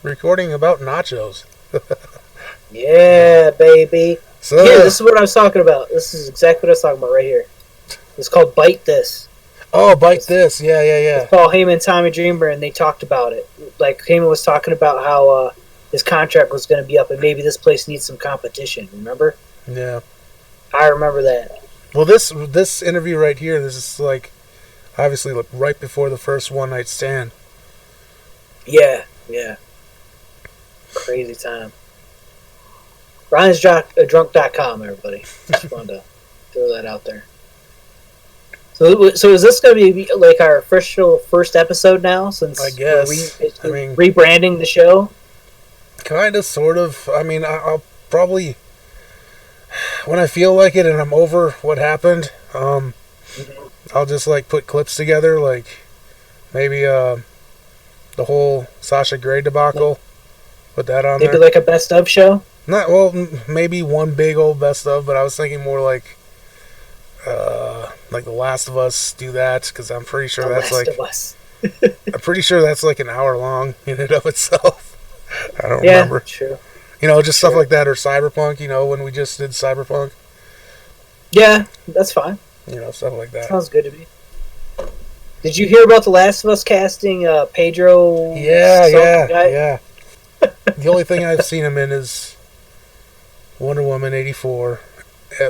recording about nachos. Yeah, baby. So, Yeah, this is what I was talking about. This is exactly what I was talking about right here. It's called Bite This. oh, bite this. Yeah. It's Paul Heyman and Tommy Dreamer, and they talked about it. Like, Heyman was talking about how his contract was going to be up, and maybe this place needs some competition. Remember? Yeah. I remember that. Well, this interview right here, this is like, obviously, like right before the first one night stand. Yeah. Crazy time. Ryan'sDrunk.com, everybody. Just wanted to throw that out there. So is this going to be like our official first episode now? Since I guess. we're rebranding the show? Kind of, sort of. I mean, I'll probably, when I feel like it and I'm over what happened, I'll just like put clips together, like maybe the whole Sasha Grey debacle. Put that on there. Maybe like a best of show? Not, well, maybe one big old best of, but I was thinking more like The Last of Us, do that, because I'm pretty sure that's like... I'm pretty sure that's like an hour long in and of itself. I don't remember. True. You know, just stuff like that, or Cyberpunk, you know, when we just did Cyberpunk. Yeah, that's fine. You know, stuff like that. Sounds good to me. Did you hear about The Last of Us casting Pedro? Yeah. The only thing I've seen him in is Wonder Woman 84,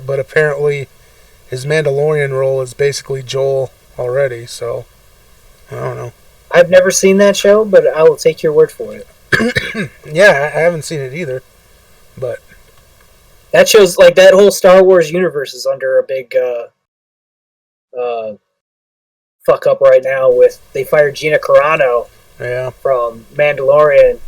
but apparently his Mandalorian role is basically Joel already, so I don't know. I've never seen that show, but I will take your word for it. Yeah, I haven't seen it either, but that shows like that whole Star Wars universe is under a big fuck up right now. With they fired Gina Carano from Mandalorian.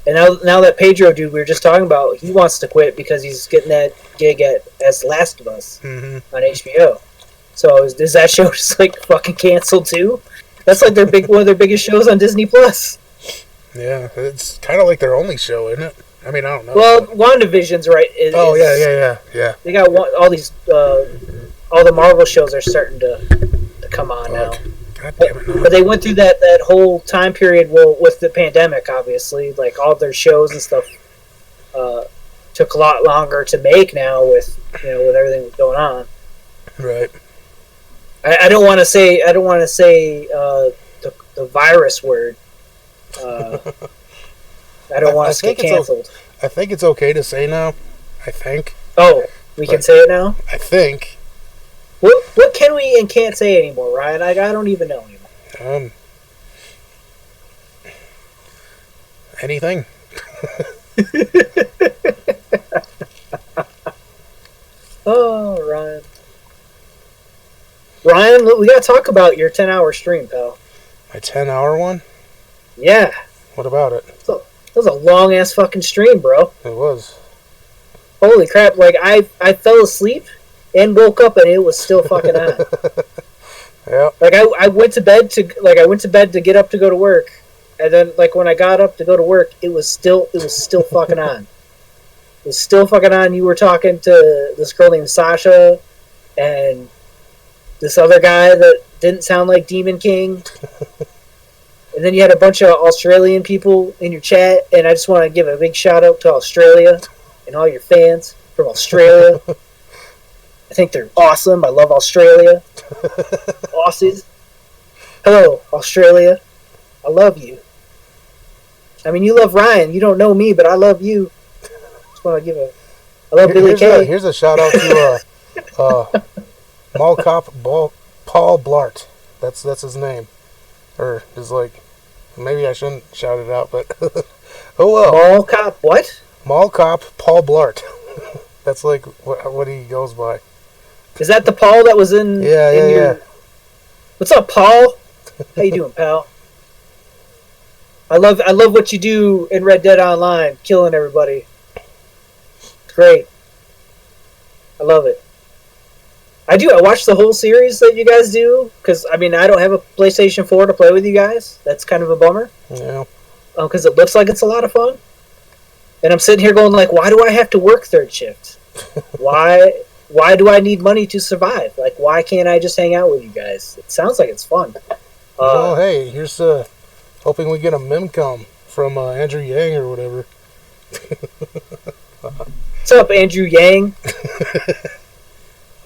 And now that Pedro dude we were just talking about, he wants to quit because he's getting that gig as Last of Us on HBO. So is that show just like fucking canceled too? That's like one of their biggest shows on Disney Plus. Yeah, it's kind of like their only show, isn't it? I mean, I don't know. Well, WandaVision's right. Yeah. They got all these, all the Marvel shows are starting to come on now. God damn it, but they went through that whole time period with the pandemic, obviously. Like, all their shows and stuff took a lot longer to make now with everything that's going on. Right. I don't want to say the virus word. I don't want us to get canceled. I think it's okay to say now. I think. Oh, we can say it now? I think. What can we and can't say anymore, Ryan? I don't even know anymore. Anything. Oh, Ryan, we gotta talk about your 10-hour stream, pal. My 10-hour one? Yeah. What about it? That was a long ass fucking stream, bro. It was. Holy crap! Like I fell asleep and woke up and it was still fucking on. Yeah. Like I went to bed to get up to go to work, and then like when I got up to go to work, it was still fucking on. It was still fucking on. You were talking to this girl named Sasha, and this other guy that didn't sound like Demon King. And then you had a bunch of Australian people in your chat, and I just want to give a big shout out to Australia and all your fans from Australia. I think they're awesome. I love Australia. Aussies. Hello, Australia. I love you. I mean, you love Ryan. You don't know me, but I love you. Just want to give I love Billy Kay. Here's a shout out to Mall Cop Paul Blart. That's his name. Or is like, maybe I shouldn't shout it out, but oh well. Mall Cop what? Mall Cop Paul Blart. That's like what he goes by. Is that the Paul that was in? Yeah. What's up, Paul? How you doing, pal? I love what you do in Red Dead Online, killing everybody. It's great. I love it. I watch the whole series that you guys do, because, I mean, I don't have a PlayStation 4 to play with you guys. That's kind of a bummer. Yeah. Because it looks like it's a lot of fun. And I'm sitting here going, like, why do I have to work third shift? Why do I need money to survive? Like, why can't I just hang out with you guys? It sounds like it's fun. Well, hey, here's hoping we get a Mimcom from Andrew Yang or whatever. What's up, Andrew Yang?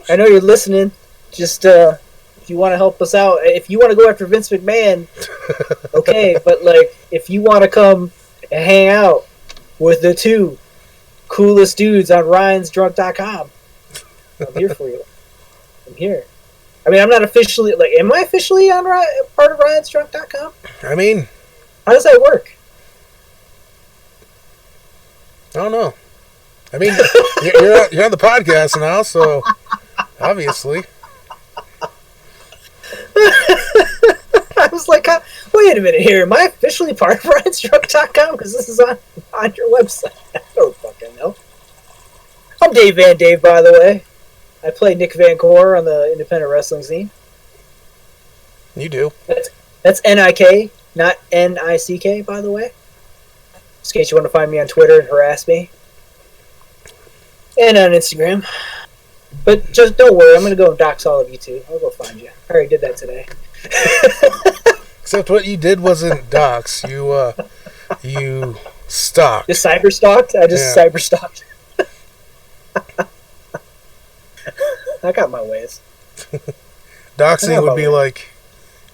I know you're listening. Just if you want to help us out, if you want to go after Vince McMahon, okay. But like, if you want to come and hang out with the two coolest dudes on Ryan'sDrunk.com, I'm here for you. I'm here. I mean, I'm not officially, like, am I officially on part of Ryan'sDrunk.com? I mean, how does that work? I don't know. I mean, you're on the podcast now, so obviously. I was like, wait a minute here. Am I officially part of Ryan'sDrunk.com? Because this is on your website. I don't fucking know. I'm Dave Van Dave, by the way. I play Nick Van Core on the independent wrestling scene. You do. That's N-I-K, not N-I-C-K, by the way. Just in case you want to find me on Twitter and harass me. And on Instagram. But just don't worry, I'm going to go and dox all of you too. I'll go find you. I already did that today. Except what you did wasn't dox. You stalked. Just cyber stalked? I just cyber stalked. I got my ways. Doxing would be like,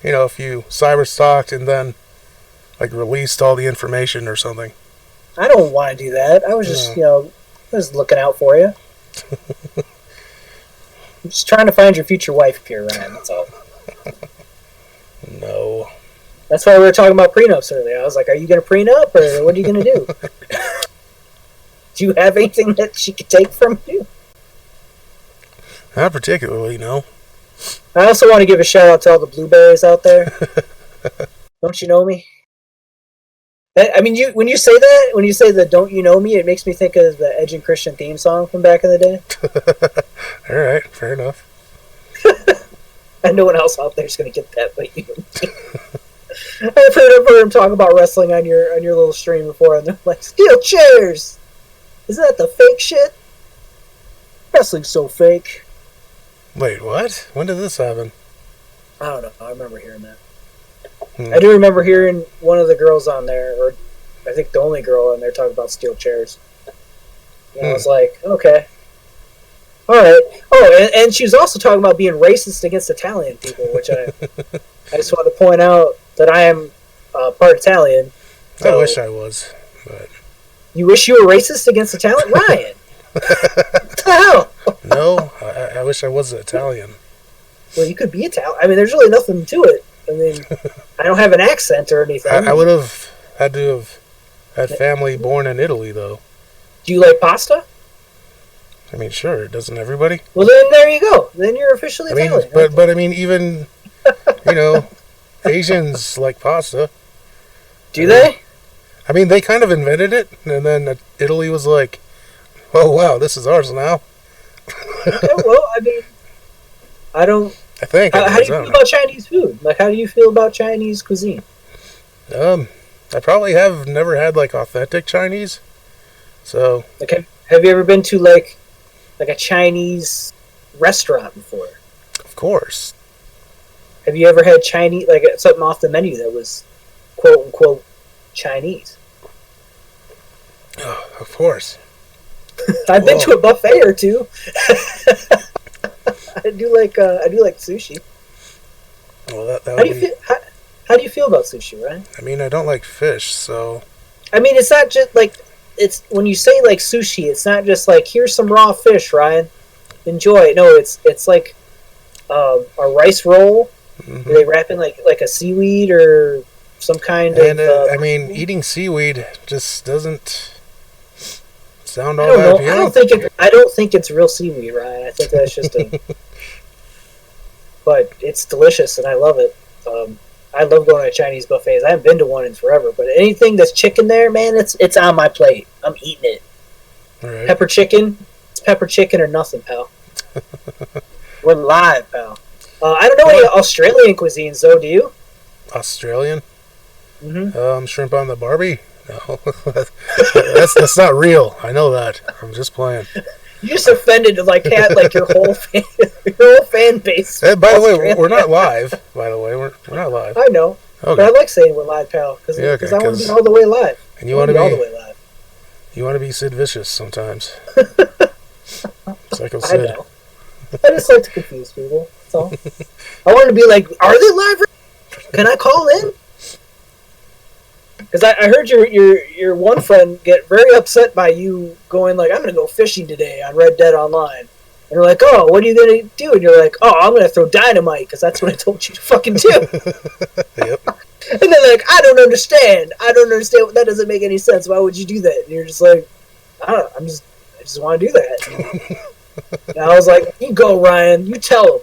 if you cyber stalked and then like released all the information or something. I don't want to do that. I was just, just looking out for you. I'm just trying to find your future wife here, Ryan. That's all. No. That's why we were talking about prenups earlier. I was like, are you going to prenup or what are you going to do? Do you have anything that she could take from you? Not particularly, no. I also want to give a shout out to all the blueberries out there. Don't you know me? I mean, when you say the "Don't you know me," it makes me think of the Edge and Christian theme song from back in the day. All right, fair enough. And no one else out there is going to get that, but you. I've heard them talk about wrestling on your little stream before, and they're like, "Steel chairs, isn't that the fake shit? Wrestling's so fake." Wait, what? When did this happen? I don't know. I remember hearing that. I do remember hearing one of the girls on there, or I think the only girl on there, talk about steel chairs. And I was like, okay. All right. Oh, and she was also talking about being racist against Italian people, which I just want to point out that I am part Italian. So I wish I was, but... You wish you were racist against Italian? Ryan! What the hell? No, I wish I was Italian. Well, you could be Italian. I mean, there's really nothing to it. I mean, I don't have an accent or anything. I would have had to have had family born in Italy, though. Do you like pasta? I mean, sure, doesn't everybody? Well, then there you go. Then you're officially Italian. But I mean, even, Asians like pasta. Do they? I mean, they kind of invented it, and then Italy was like, oh, wow, this is ours now. Okay, well, I mean, I don't... I think. How do you feel about Chinese food? Like, how do you feel about Chinese cuisine? I probably have never had, like, authentic Chinese, so... Okay. Have you ever been to, like a Chinese restaurant before? Of course. Have you ever had Chinese, like, something off the menu that was, quote-unquote, Chinese? Oh, of course. I've been to a buffet or two. I do like sushi. Well, that how do you feel? How do you feel about sushi, Ryan? I mean, I don't like fish, so. I mean, it's not just like it's when you say like sushi, it's not just like here's some raw fish, Ryan, enjoy it. No, it's like a rice roll. Mm-hmm. They wrap in like a seaweed or some kind of. I mean, eating seaweed just doesn't sound all that that appealing. I don't think it's real seaweed, Ryan. I think that's just a. But it's delicious, and I love it. I love going to Chinese buffets. I haven't been to one in forever, but anything that's chicken there, man, it's on my plate. I'm eating it. Right. Pepper chicken, it's pepper chicken or nothing, pal. We're live, pal. I don't know any Australian cuisines, though. Do you? Australian? Mm-hmm. Shrimp on the Barbie? No, that's not real. I know that. I'm just playing. You just offended like your whole fan base. Hey, by the way, we're not live. By the way, we're not live. I know. But Okay. I like saying we're live, pal, because Yeah, okay, I want to be 'cause- all the way live. And you want to all the be way live. you want to be Sid Vicious sometimes. Psycho I Sid. know. I just like to confuse people. That's all. I wanted to be like, are they live? Can I call in? Because I heard your one friend get very upset by you going like, I'm gonna go fishing today on Red Dead Online. And you're like, oh, what are you gonna do? And you're like, oh, I'm gonna throw dynamite because that's what I told you to fucking do. Yep. And they're like, I don't understand. That doesn't make any sense. Why would you do that? And you're just like, I don't know. I just want to do that. And I was like, you go, Ryan. You tell him.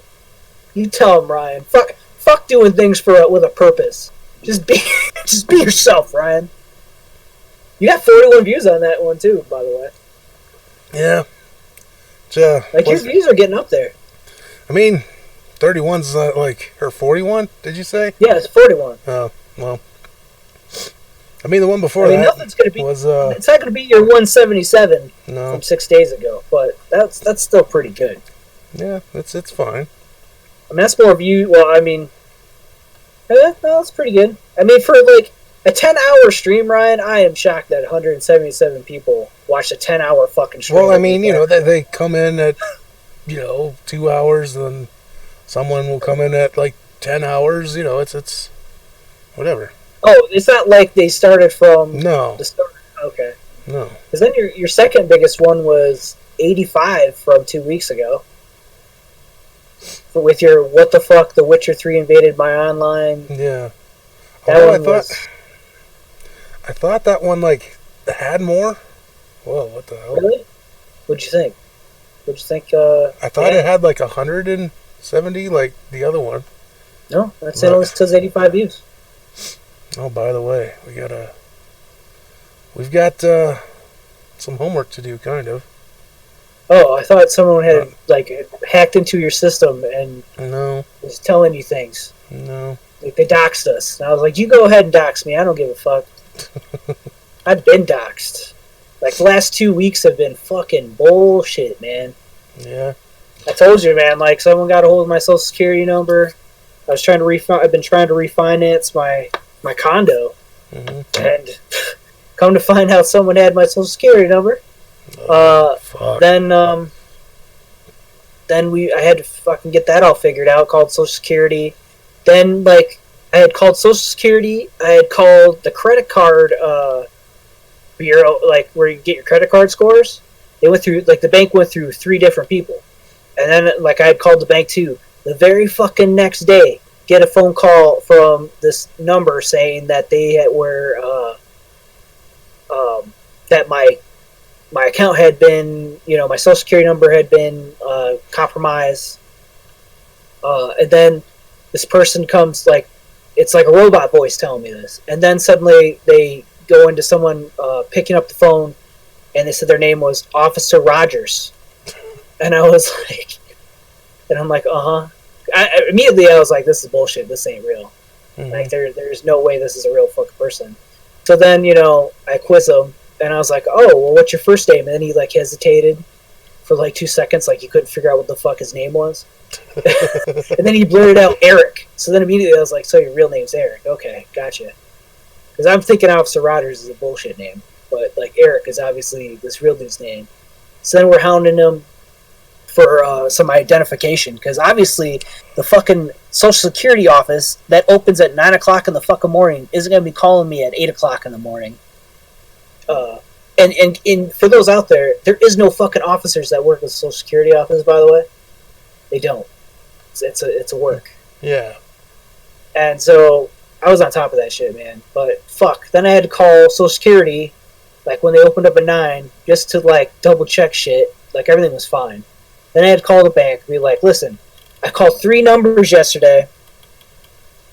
You tell him, Ryan. Fuck doing things with a purpose. Just be yourself, Ryan. You got 41 views on that one too, by the way. Yeah. Yeah. Like your views are getting up there. I mean, 31's like, or 41, did you say? Yeah, it's 41. Oh, well. I mean, the one before that nothing's gonna be. was, it's not going to be your 177 no. from 6 days ago, but that's still pretty good. Yeah, it's fine. I mean, that's more view. Well, I mean, no, that's pretty good. I mean, for like a 10-hour stream, Ryan, I am shocked that 177 people watched a 10-hour fucking stream. Well, I mean, you know, they come in at, 2 hours, and someone will come in at like 10 hours. You know, it's whatever. Oh, it's not like they started from No. the start. Okay. No. Because then your second biggest one was 85 from 2 weeks ago. With your what the fuck, The Witcher 3 invaded my online. Yeah. That Although one I thought that one like had more. Whoa, what the hell? Really? What'd you think? What'd you think? I thought it had like 170, like the other one. No, that's it. Only says 85 views. Oh, by the way, we've got some homework to do, kind of. Oh, I thought someone had like hacked into your system and No. was telling you things. No. Like they doxed us. And I was like, you go ahead and dox me. I don't give a fuck. I've been doxed. Like the last 2 weeks have been fucking bullshit, man. Yeah. I told you, man. Like someone got a hold of my social security number. I've been trying to refinance my condo, and come to find out someone had my social security number. Fuck. Then I had to fucking get that all figured out. Called Social Security. Then like I had called Social Security. I had called the credit card bureau, like where you get your credit card scores. They went through the bank went through 3 different people, and then like I had called the bank too. The very fucking next day, get a phone call from this number saying that they were that my account had been, my social security number had been compromised, and then this person comes like it's like a robot voice telling me this, and then suddenly they go into someone picking up the phone, and they said their name was Officer Rogers, and I was like, and I'm like, immediately I was like, this is bullshit. This ain't real. Like there's no way this is a real fucking person. So then I quiz him. And I was like, oh, well, what's your first name? And then he, like, hesitated for, like, 2 seconds, like he couldn't figure out what the fuck his name was. And then he blurted out Eric. So then immediately I was like, so your real name's Eric. Okay, gotcha. Because I'm thinking Officer Rogers is a bullshit name. But, like, Eric is obviously this real dude's name. So then we're hounding him for some identification. Because obviously the fucking Social Security office that opens at 9 o'clock in the fucking morning isn't going to be calling me at 8 o'clock in the morning. And for those out there is no fucking officers that work with the Social Security office, by the way. They don't. It's a work. Yeah. And so I was on top of that shit, man. But fuck. Then I had to call Social Security, like when they opened up at 9, just to like double check shit. Like everything was fine. Then I had to call the bank and be like, listen, I called 3 numbers yesterday,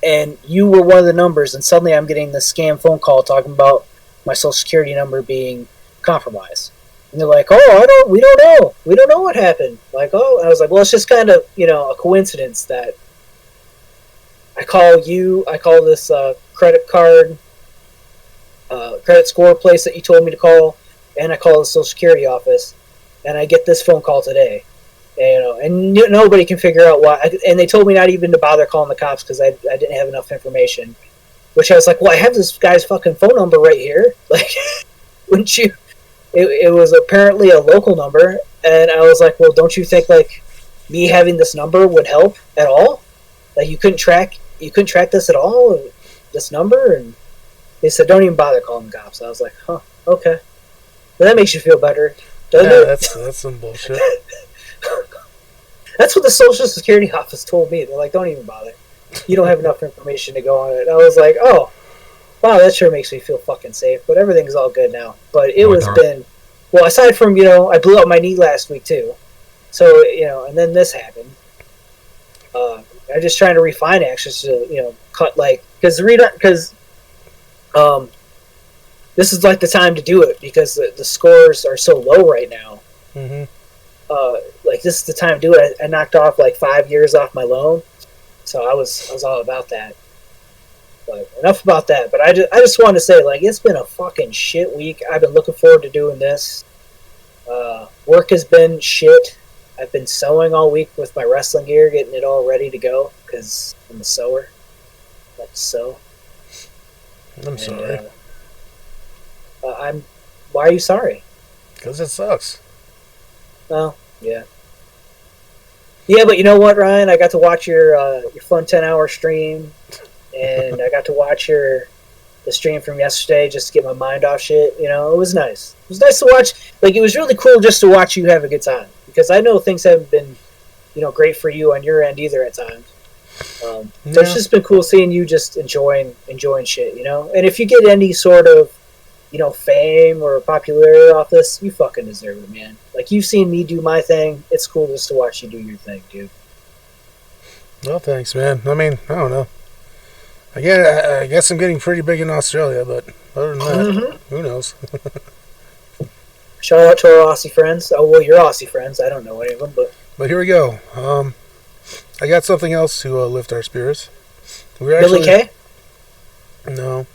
and you were one of the numbers, and suddenly I'm getting this scam phone call talking about my social security number being compromised. And they're like, we don't know what happened. Like, and I was like, well, it's just kind of, a coincidence that I call this credit score place that you told me to call, and I call the social security office, and I get this phone call today. And nobody can figure out why. And they told me not even to bother calling the cops because I didn't have enough information. Which I was like, well, I have this guy's fucking phone number right here. Like, wouldn't you? It was apparently a local number, and I was like, well, don't you think like me having this number would help at all? Like, you couldn't track this at all, this number? And they said, don't even bother calling the cops. I was like, huh, okay. Well, that makes you feel better, doesn't it? That's some bullshit. That's what the Social Security office told me. They're like, don't even bother. You don't have enough information to go on it. I was like, oh, wow, that sure makes me feel fucking safe. But everything's all good now. But it was been, well, aside from, I blew out my knee last week too. So, and then this happened. I'm just trying to refinance, just to, cut because this is like the time to do it because the scores are so low right now. Mm-hmm. This is the time to do it. I knocked off 5 years off my loan, so I was all about that. But enough about that. But I just wanted to say, it's been a fucking shit week. I've been looking forward to doing this. Work has been shit. I've been sewing all week with my wrestling gear, getting it all ready to go because I'm a sewer. I like to sew. I'm sorry. Why are you sorry? Because it sucks. Oh, yeah. Yeah, but you know what, Ryan? I got to watch your fun 10-hour stream, and I got to watch the stream from yesterday just to get my mind off shit. It was nice. It was nice to watch. It was really cool just to watch you have a good time. Because I know things haven't been, great for you on your end either at times. So it's just been cool seeing you just enjoying shit, And if you get any sort of, fame or popularity off this, you fucking deserve it, man. You've seen me do my thing. It's cool just to watch you do your thing, dude. Well, thanks, man. I mean, I don't know. Again, I guess I'm getting pretty big in Australia, but other than that, who knows? Shout out to our Aussie friends. Oh, well, your Aussie friends. I don't know any of them, but... But here we go. I got something else to lift our spirits. Billy Kay? No.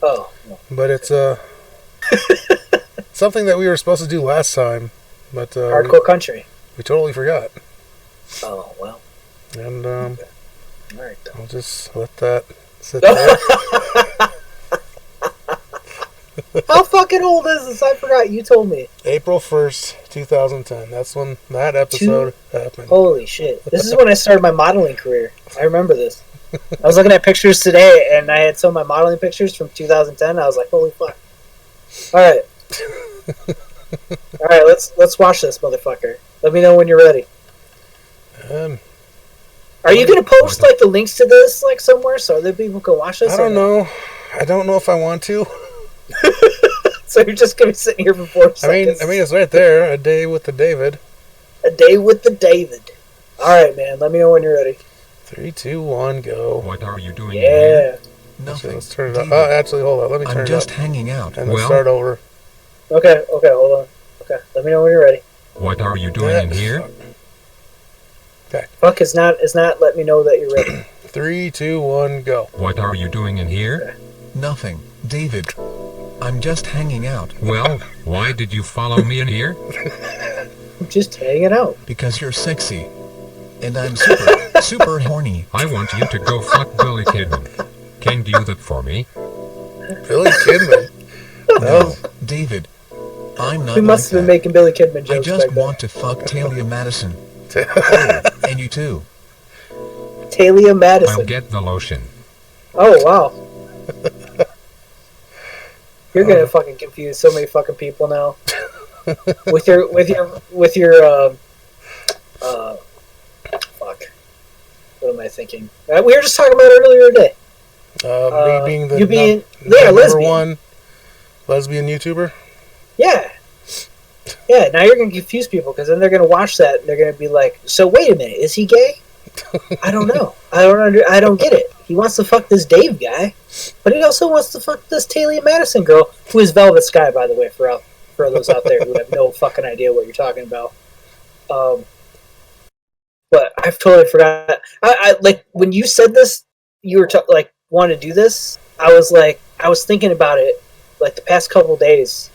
Oh. No. But it's something that we were supposed to do last time, but... Hardcore country. We totally forgot. Oh, well. And, okay. All right, then. I'll just let that sit there. How fucking old is this? I forgot. You told me. April 1st, 2010. That's when that episode happened. Holy shit. This is when I started my modeling career. I remember this. I was looking at pictures today, and I had some of my modeling pictures from 2010. I was like, holy fuck. Alright. Alright, let's watch this, motherfucker. Let me know when you're ready. Are you going to post, the links to this, somewhere so other people can watch this? I don't know. I don't know if I want to. So you're just gonna be sitting here for 4 seconds. I mean, it's right there. A day with the David. A day with the David. All right, man. Let me know when you're ready. 3, 2, 1, go. What are you doing here? Nothing. Let's turn it up. Oh, actually, hold on. Let me turn it up. I'm just hanging out. And let's start over. Okay, hold on. Okay, let me know when you're ready. What are you doing in here? Okay. Fuck is not let me know that you're ready. 3, 2, 1, go. What are you doing in here? Okay. Nothing, David. I'm just hanging out. Well, why did you follow me in here? I'm just hanging out. Because you're sexy. And I'm super horny. I want you to go fuck Billy Kidman. Can you do that for me? Billy Kidman? No, David. I'm not. We must have been making Billy Kidman jokes. I just back want then. to fuck Talia Madison. Oh, and you too. Talia Madison. I'll get the lotion. Oh, wow. You're gonna fucking confuse so many fucking people now. with your fuck. What am I thinking? We were just talking about earlier today. Me being the number lesbian. One lesbian YouTuber? Yeah. Yeah, now you're gonna confuse people because then they're gonna watch that and they're gonna be like, so wait a minute, is he gay? I don't know. I don't get it. He wants to fuck this Dave guy, but he also wants to fuck this Talia Madison girl, who is Velvet Sky, by the way, for those out there who have no fucking idea what you're talking about. But I've totally forgot. I like when you said this, you were wanting to do this. I was thinking about it the past couple days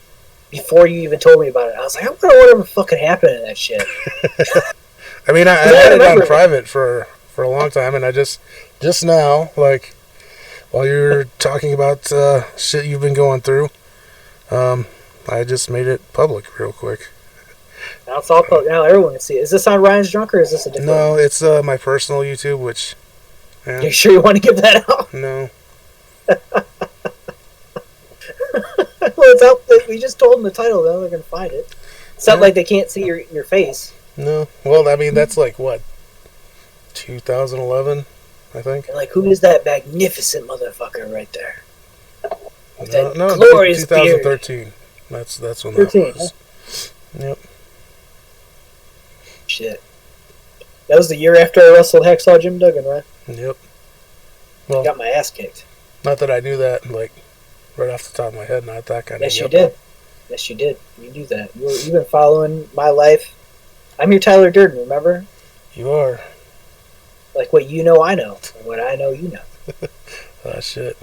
before you even told me about it. I was like, I wonder whatever fucking happened to that shit. I mean, I had it on private for a long time, and I just now, while you're talking about shit you've been going through, I just made it public real quick. Now it's all public. Now everyone can see it. Is this on Ryan's Drunk or is this a different No, one? it's my personal YouTube, which... Yeah, You sure you want to give that out? no. Well, it's out. We just told them the title. Now they're going to find it. It's not like they can't see your face. No. Well, I mean, that's like, what, 2011, I think? They're like, who is that magnificent motherfucker right there? With that No, glorious 2013. beard. That's when that 13, was. Yep. Shit. That was the year after I wrestled Hacksaw Jim Duggan, right? Yep. Well, Got my ass kicked. not that I knew that, like, right off the top of my head, not that kind Yes, of... you did. Yes, you did. You knew that. You've been following my life. I'm your Tyler Durden, remember? You are. Like what you know, I know. And what I know, you know. Shit.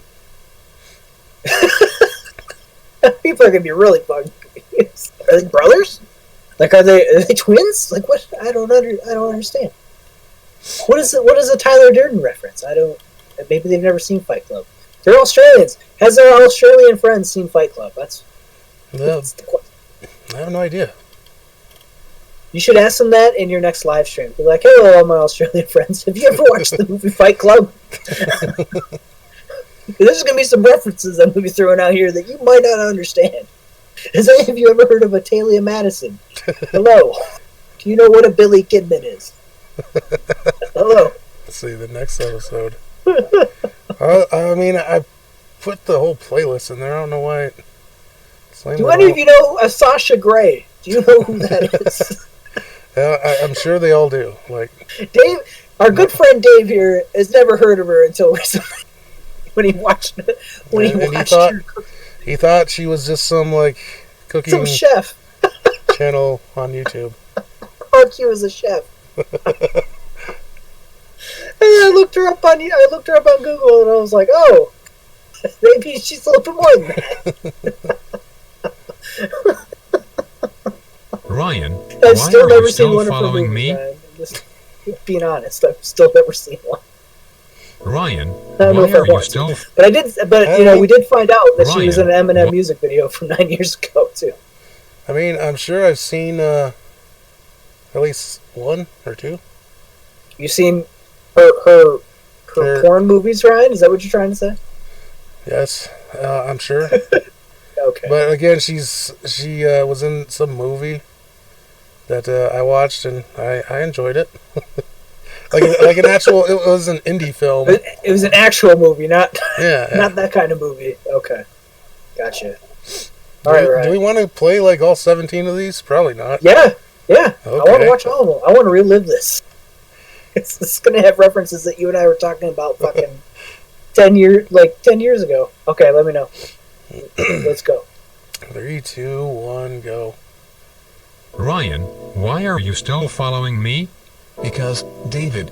People are gonna be really fucking confused. Are they brothers? Like, are they twins? Like, what? I don't understand. What is a Tyler Durden reference? I don't. Maybe they've never seen Fight Club. They're Australians. Has their Australian friends seen Fight Club? That's the question. I have no idea. You should ask them that in your next live stream. Be like, hello, all my Australian friends. Have you ever watched the movie Fight Club? There's going to be some references I'm going to be throwing out here that you might not understand. Has any of you ever heard of Atalia Madison? Hello. Do you know what a Billy Kidman is? Hello. Let's see, the next episode. I mean, I put the whole playlist in there. I don't know why. Do any of you know Sasha Grey? Do you know who that is? I'm sure they all do. Like, Dave, our good friend Dave here has never heard of her until recently. When he watched it, he thought she was just some like cooking some chef channel on YouTube. Thought she was a chef. And I looked her up on Google, and I was like, oh, maybe she's a little bit more than that. Ryan, I've why still are never you seen still one of her following movies, me? man. Just being honest, I've still never seen one. Ryan, I don't know why if I are you want to. still... But I did. But you know, we did find out that she was in an Ryan, Eminem music video from 9 years ago too. I mean, I'm sure I've seen at least one or two. You seen her porn movies, Ryan? Is that what you're trying to say? Yes, I'm sure. Okay. But again, she was in some movie that I watched and I enjoyed it. like an actual, it was an indie film. It was an actual movie, not Yeah, not that kind of movie. Okay, gotcha. All right. Do we want to play like all 17 of these? Probably not. Yeah. Okay. I want to watch all of them. I want to relive this. It's going to have references that you and I were talking about fucking 10 years ago. Okay, let me know. Let's go. 3, 2, 1, go. Ryan, why are you still following me? Because, David,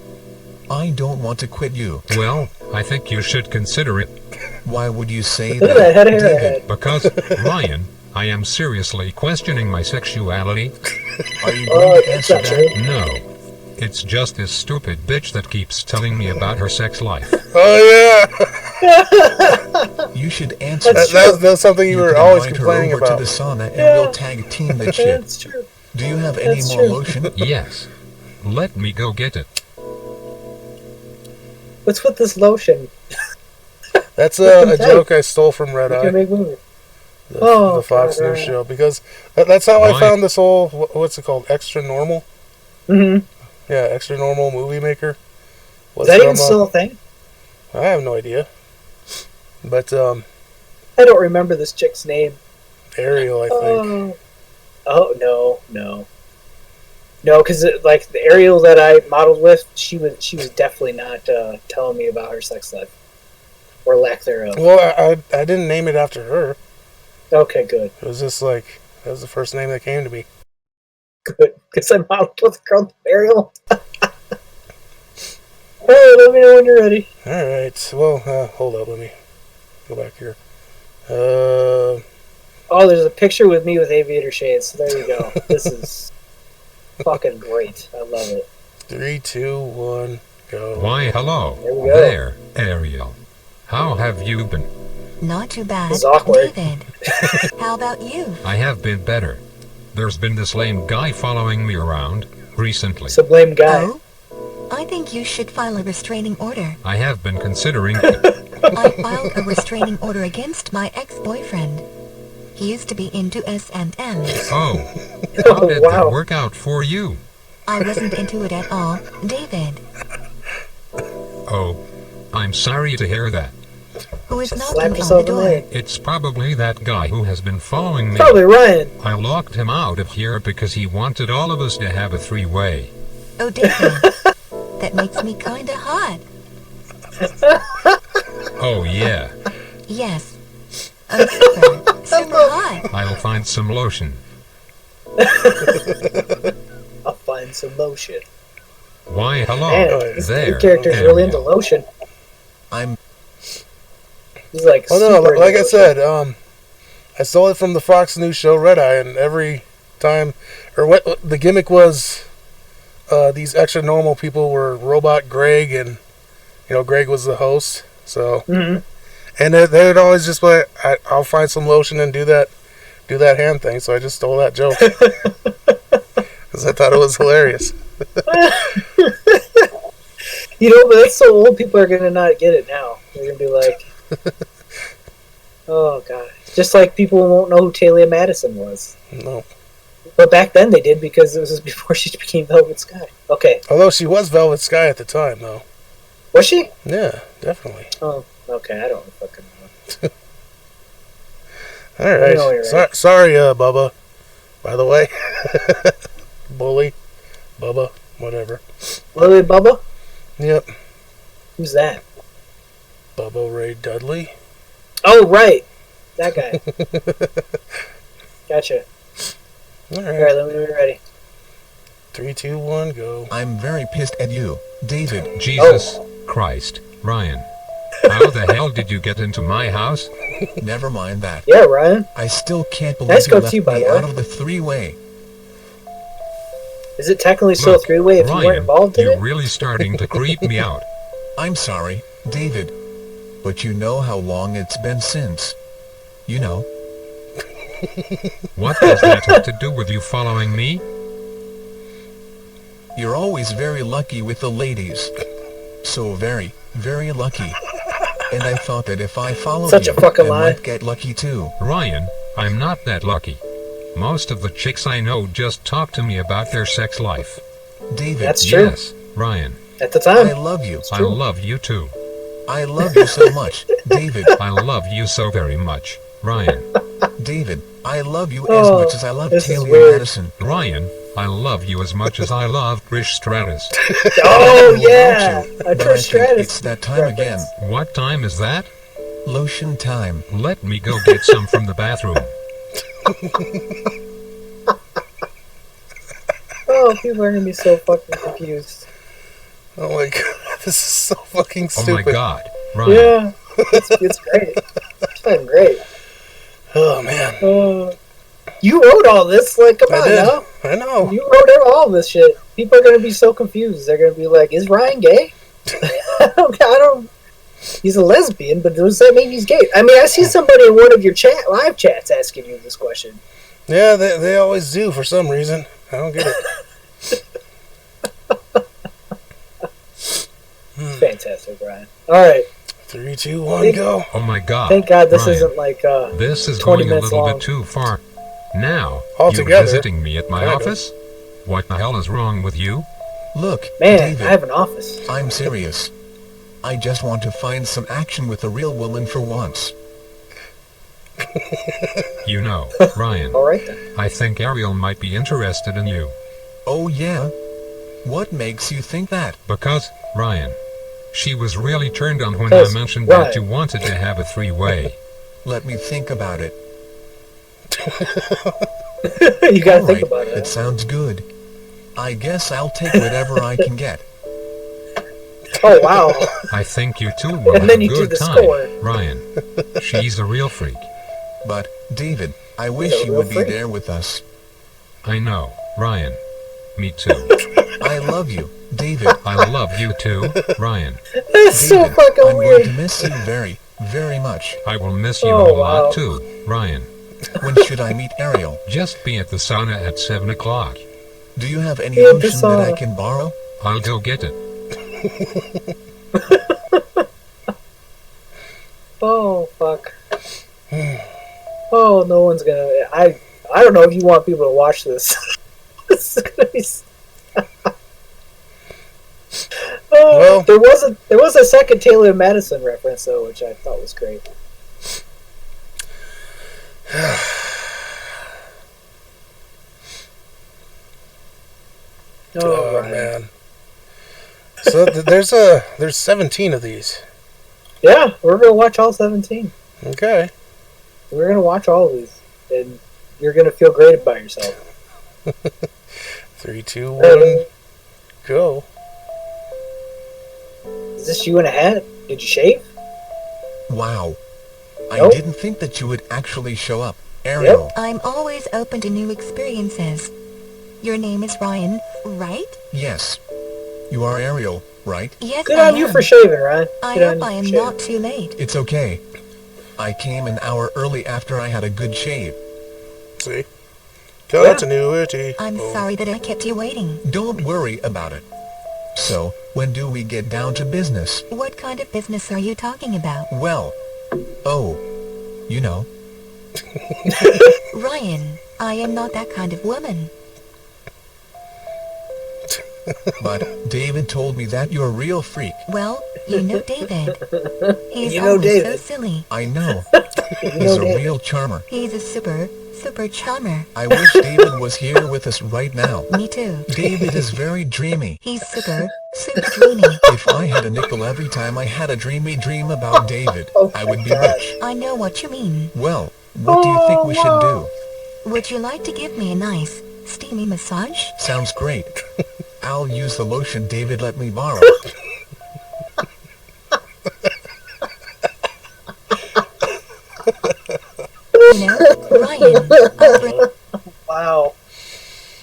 I don't want to quit you. Well, I think you should consider it. Why would you say Look at that head of hair David? ahead. Because, Ryan, I am seriously questioning my sexuality. Are you Oh, going to that's answer not that? true. No. It's just this stupid bitch that keeps telling me about her sex life. Oh yeah, You should answer That's that. that's something you were can always invite complaining her over about. to the sauna and Yeah. we'll tag team that shit. That's true. Do you have any That's more true. lotion? Yes. Let me go get it. What's with this lotion? That's Look a at that. joke I stole from Red You can Eye, make movies. the, Oh, the Fox God, News right. show, because that's how I Why? found this whole what's it called, Extra Normal. Mm-hmm. Yeah, Extra Normal Movie Maker. Is Was that even from, still a thing? I have no idea, but I don't remember this chick's name. Ariel, I think. No, because like the Ariel that I modeled with, she was definitely not telling me about her sex life or lack thereof. Well, I didn't name it after her. Okay, good, It was just like that was the first name that came to me. because I modeled with a girl named Ariel. Hey, let me know when you're ready. All right. Well, hold up. Let me go back here. Oh, there's a picture with me with aviator shades. So there you go. This is fucking great. I love it. 3, 2, 1, go. Why, hello. There we go. There, Ariel. How have you been? Not too bad, It's awkward. David. How about you? I have been better. There's been this lame guy following me around recently. So blame guy. Oh? I think you should file a restraining order. I have been considering. I filed a restraining order against my ex-boyfriend. He used to be into S&M. Oh, how did wow. that work out for you? I wasn't into it at all, David. Oh, I'm sorry to hear that. Who is Slap knocking on the yourself in the door? head. It's probably that guy who has been following me. Probably Ryan. I locked him out of here because he wanted all of us to have a three-way. Oh, David. That makes me kinda hot. Oh yeah, Yes. I'm super hot. I'll find some lotion. I'll find some lotion. Why, hello, Man, this there. character's really into Ariel. lotion. I'm He's like Oh no, super like into I lotion. said, I stole it from the Fox News show Red Eye, and every time, or what the gimmick was, these extra normal people were Robot Greg, and Greg was the host. So, Mhm. and they'd always just be like, I'll find some lotion and do that hand thing. So I just stole that joke because I thought it was hilarious. But that's so old. People are gonna not get it now. They're gonna be like, "Oh god!" Just like people won't know who Talia Madison was. No, But back then they did because it was before she became Velvet Sky. Okay, although she was Velvet Sky at the time, though. was she? Yeah, definitely. Oh, okay. I don't fucking know. All right. know you're right. Sorry, Bubba. By the way, bully, Bubba, whatever. Lily Bubba? Yep, Who's that? Bubba Ray Dudley. Oh, right, that guy. Gotcha. All All right. right, let me know when you're ready. 3, 2, 1, go. I'm very pissed at you, David. Jesus Christ, Ryan. How the hell did you get into my house? Never mind that. Yeah, Ryan. I still can't believe Nice you go left to you, by me the way. out of the three-way. Is it technically still a Look, three-way if you weren't Ryan, involved in you're it? really starting to creep me out. I'm sorry, David. But you know how long it's been since. You know. What does that have to do with you following me? You're always very lucky with the ladies. So very, very lucky. And I thought that if I followed Such you, a fucking I lie. might get lucky too. Ryan, I'm not that lucky. Most of the chicks I know just talk to me about their sex life. David, That's true. Yes, Ryan, At the I time. love you. I love you too. I love you so much, David. I love you so very much, Ryan. David, I love you as Oh, much as I love this is Talia weird. Madison. Ryan, I love you as much as I love Trish Stratus. Oh, Without yeah. you, A but I Trish think Stratus. it's that time again. What time is that? Lotion time. Let me go get some from the bathroom. Oh, people are going to be so fucking confused. Oh my god, this is so fucking Oh stupid. my god, Ryan. Yeah. It's great. It's fucking great. Oh man, You wrote all this. Like, come I on did. now. I know. You wrote all this shit. People are going to be so confused. They're going to be like, is Ryan gay? I don't. He's a lesbian, but does that mean he's gay? I mean, I see somebody in one of your live chats asking you this question. Yeah, they always do for some reason. I don't get it. Fantastic, Ryan. All right. 3, 2, 1, go. Oh my god. Thank God this Ryan, isn't like This is 20 going a minutes little long. bit too far. Now, All you together. visiting me at my Kind of. office? What the hell is wrong with you? Look, Man, David, I have an office. I'm serious. I just want to find some action with a real woman for once. You know, Ryan, All right then. I think Ariel might be interested in you. Oh yeah? What makes you think that? Because, Ryan, she was really turned on when I Because, mentioned Ryan. that you wanted to have a three-way. Let me think about it. You gotta All think right, about it it. sounds good. I guess I'll take whatever I can get. Oh wow. I think you two will And have then a you do good the time, score. Ryan. She's a real freak. But, David, I wish Yeah, you real would be freak. there with us. I know, Ryan. Me too. I love you, David. I love you too, Ryan. That's so David, fucking I'm weird. going to miss you very, very much. I will miss you Oh, a lot wow. too, Ryan. When should I meet Ariel? Just be at the sauna at 7 o'clock. Do you have any Yeah, lotion that I sauna. can borrow? I'll go get it. Oh fuck. Oh, no one's gonna. I don't know if you want people to watch this. This is gonna be. Oh, Well- there was a second Taylor Madison reference though, which I thought was great. Oh, Ryan. man. So there's 17 of these. Yeah, we're gonna watch all 17. Okay. We're gonna watch all of these, and you're gonna feel great about yourself. 3, 2, 1, go. Is this you in a hat? Did you shave? Wow. I Nope. didn't think that you would actually show up. Ariel. I'm always open to new experiences. Your name is Ryan, right? Yes. You are Ariel, right? Yes, Good I on you am. for shaving, Ryan. I Good on hope you I for am shaving. not too late. It's okay. I came an hour early after I had a good shave. See? Continuity. I'm Boom. sorry that I kept you waiting. Don't worry about it. So, when do we get down to business? What kind of business are you talking about? Well, oh, you know. Ryan, I am not that kind of woman. But David told me that you're a real freak. Well, you know David. He's You know always David. so silly. I know. You He's know a that. real charmer. He's a super charmer. I wish David was here with us right now. Me too. David is very dreamy. He's super dreamy. If I had a nickel every time I had a dreamy dream about David, Oh I would be my God. rich. I know what you mean. Well, what do you think we should do? Would you like to give me a nice, steamy massage? Sounds great. I'll use the lotion David let me borrow. You know, Ryan, Wow.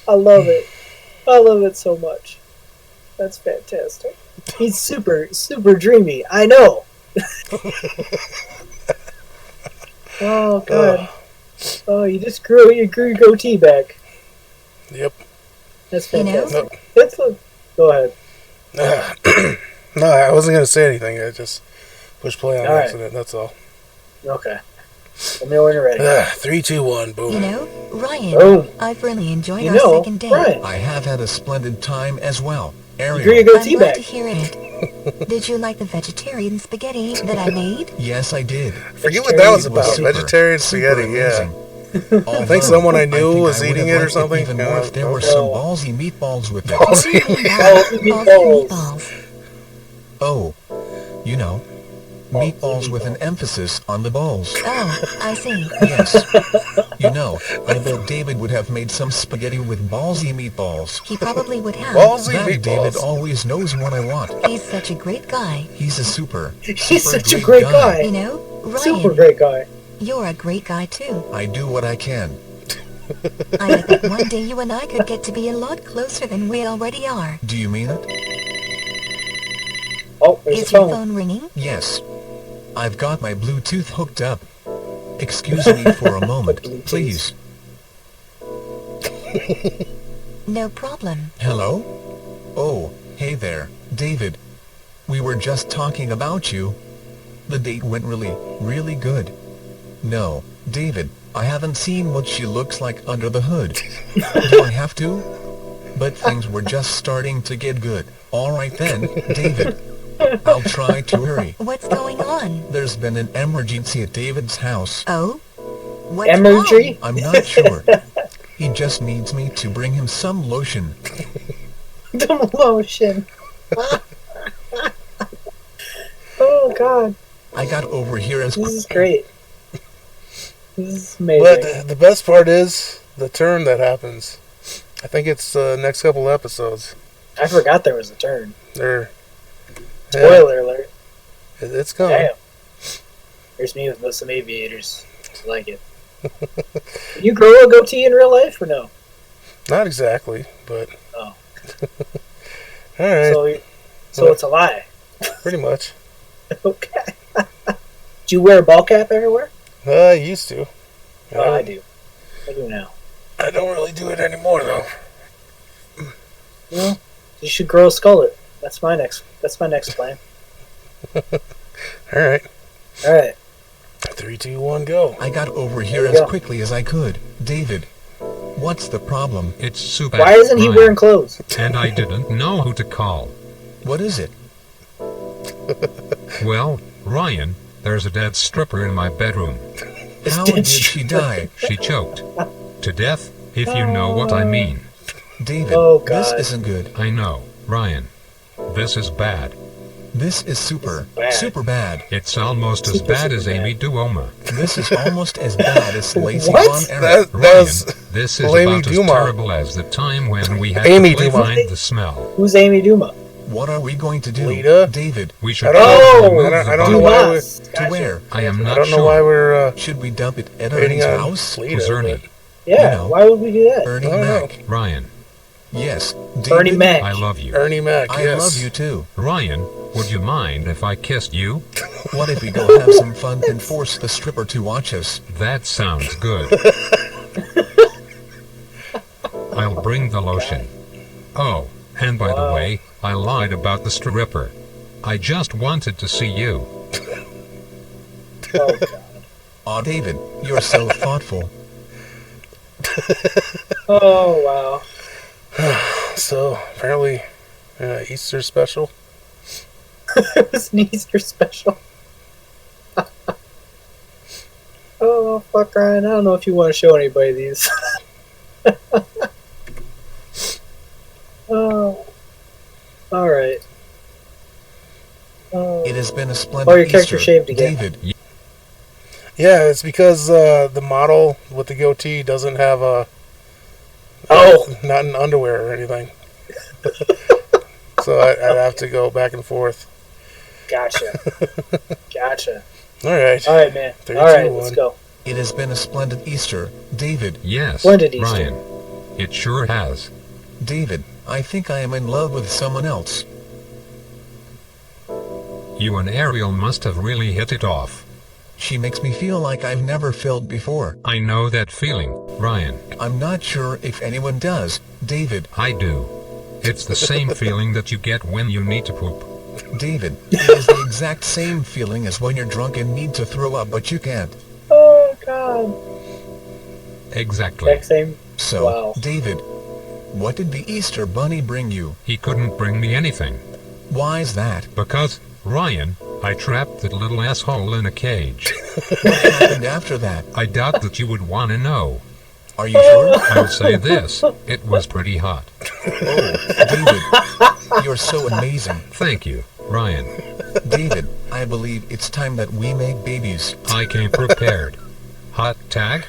I love it. I love it so much. That's fantastic. He's super dreamy. I know. Oh, God. Oh, you just grew your goatee back. Yep. That's You know? fantastic. That's a, go ahead. No, I wasn't going to say anything. I just pushed play on All right. accident. That's all. Okay. Let me know when you're ready. 3, 2, 1, boom. you know, Ryan, Oh. I've really enjoyed You our know, second date. Ryan. I have had a splendid time as well. You grew your Ariel. goatee I'm glad back. to hear it. Did you like the vegetarian spaghetti that I made? Yes, I did. Forget what that was It about. super, Vegetarian super spaghetti, yeah. amazing. I think someone I knew think was I would eating have it or liked something. Even more if there were Yeah. some ballsy meatballs with it. Ballsy. Meatballs. Meatballs. Oh, you know, meatballs with an emphasis on the balls. Oh, I see. Yes. You know, I bet David would have made some spaghetti with ballsy meatballs. He probably would have. Ballsy That David meatballs. always knows what I want. He's such a great guy. He's a super He's such a great great guy. You know, Super Ryan, great guy. you're a great guy too. I do what I can. I bet that one day you and I could get to be a lot closer than we already are. Do you mean it? Oh, there's Is a your phone. phone ringing? Yes. I've got my Bluetooth hooked up. Excuse me for a moment, please. No problem. Hello? Oh, hey there, David. We were just talking about you. The date went really, really good. No, David, I haven't seen what she looks like under the hood. Do I have to? But things were just starting to get good. Alright then, David. I'll try to hurry. What's going on? There's been an emergency at David's house. Oh? What's Emergency? I'm not sure. He just needs me to bring him some lotion. The lotion. Oh, God. I got over here as This is great. This is amazing. But the best part is the turn that happens. I think it's the next couple episodes. I forgot there was a turn. They're Spoiler alert. it's coming. Damn. Here's me with some aviators. I like it. You grow a goatee in real life or no? Not exactly, but Oh. All right. So it's a lie. Pretty much. Okay. Do you wear a ball cap everywhere? I used to. Oh, I do. I do now. I don't really do it anymore though. Well, you should grow a skullet. That's my next plan. All right. All right. 3, 2, 1, go. I got over here you as go. quickly as I could. David, what's the problem? It's super. Why isn't he wearing clothes? And I didn't know who to call. What is it? Well, Ryan, there's a dead stripper in my bedroom. How did she die? She choked to death, if you know what I mean. David, Oh, this God. isn't good. I know, Ryan. This is bad. This is super bad. bad. It's almost as Super, bad super as bad. Amy Duoma. This is almost as bad as Lacey What? Von Erich. That Ryan, was this is Amy about as Dumas. terrible as the time when we had Amy to play Dumas. Find the Smell. Who's Amy Duma? What are we going to do? Lita? David, We should I don't know. remove I the don't know body. why Dumas. to Gotcha. where? I am I not don't know sure. why we're Should we dump it at rating Ernie's on house? Lita. Who's Ernie? Yeah. You know. Why would we do that? Ernie I don't know. Mac. Ryan, Yes. David, Ernie Mac. I love you. Ernie Mac, I yes. love you too. Ryan, would you mind if I kissed you? What if we go have some fun and force the stripper to watch us? That sounds good. I'll bring the lotion. Oh, and by the way, I lied about the stripper. I just wanted to see you. Oh, God. Aw, David, you're so thoughtful. Oh, wow. So, apparently, Easter special. It was an Easter special. Oh, fuck, Ryan. I don't know if you want to show anybody these. Oh. Alright. Oh. It has been a Oh, splendid your character Easter. shaved again. David, Yeah, it's because the model with the goatee doesn't have a... Oh. Not in underwear or anything. So I'd have to go back and forth. Gotcha. Gotcha. Alright. Alright, man. 3, Alright, 2, let's 1. go. it has been a splendid Easter. David, Yes, Splendid Easter. Ryan. It sure has. David, I think I am in love with someone else. You and Ariel must have really hit it off. She makes me feel like I've never felt before. I know that feeling, Ryan. I'm not sure if anyone does. David, I do. It's the same feeling that you get when you need to poop. David, it is the exact same feeling as when you're drunk and need to throw up but you can't. Oh, God. Exactly. Exact same. So, Wow. David, what did the Easter Bunny bring you? He couldn't bring me anything. Why is that? Because, Ryan, I trapped that little asshole in a cage. What happened after that? I doubt that you would want to know. Are you sure? I'll say this, it was pretty hot. Oh, David, you're so amazing. Thank you, Ryan. David, I believe it's time that we make babies. I came prepared. Hot tag?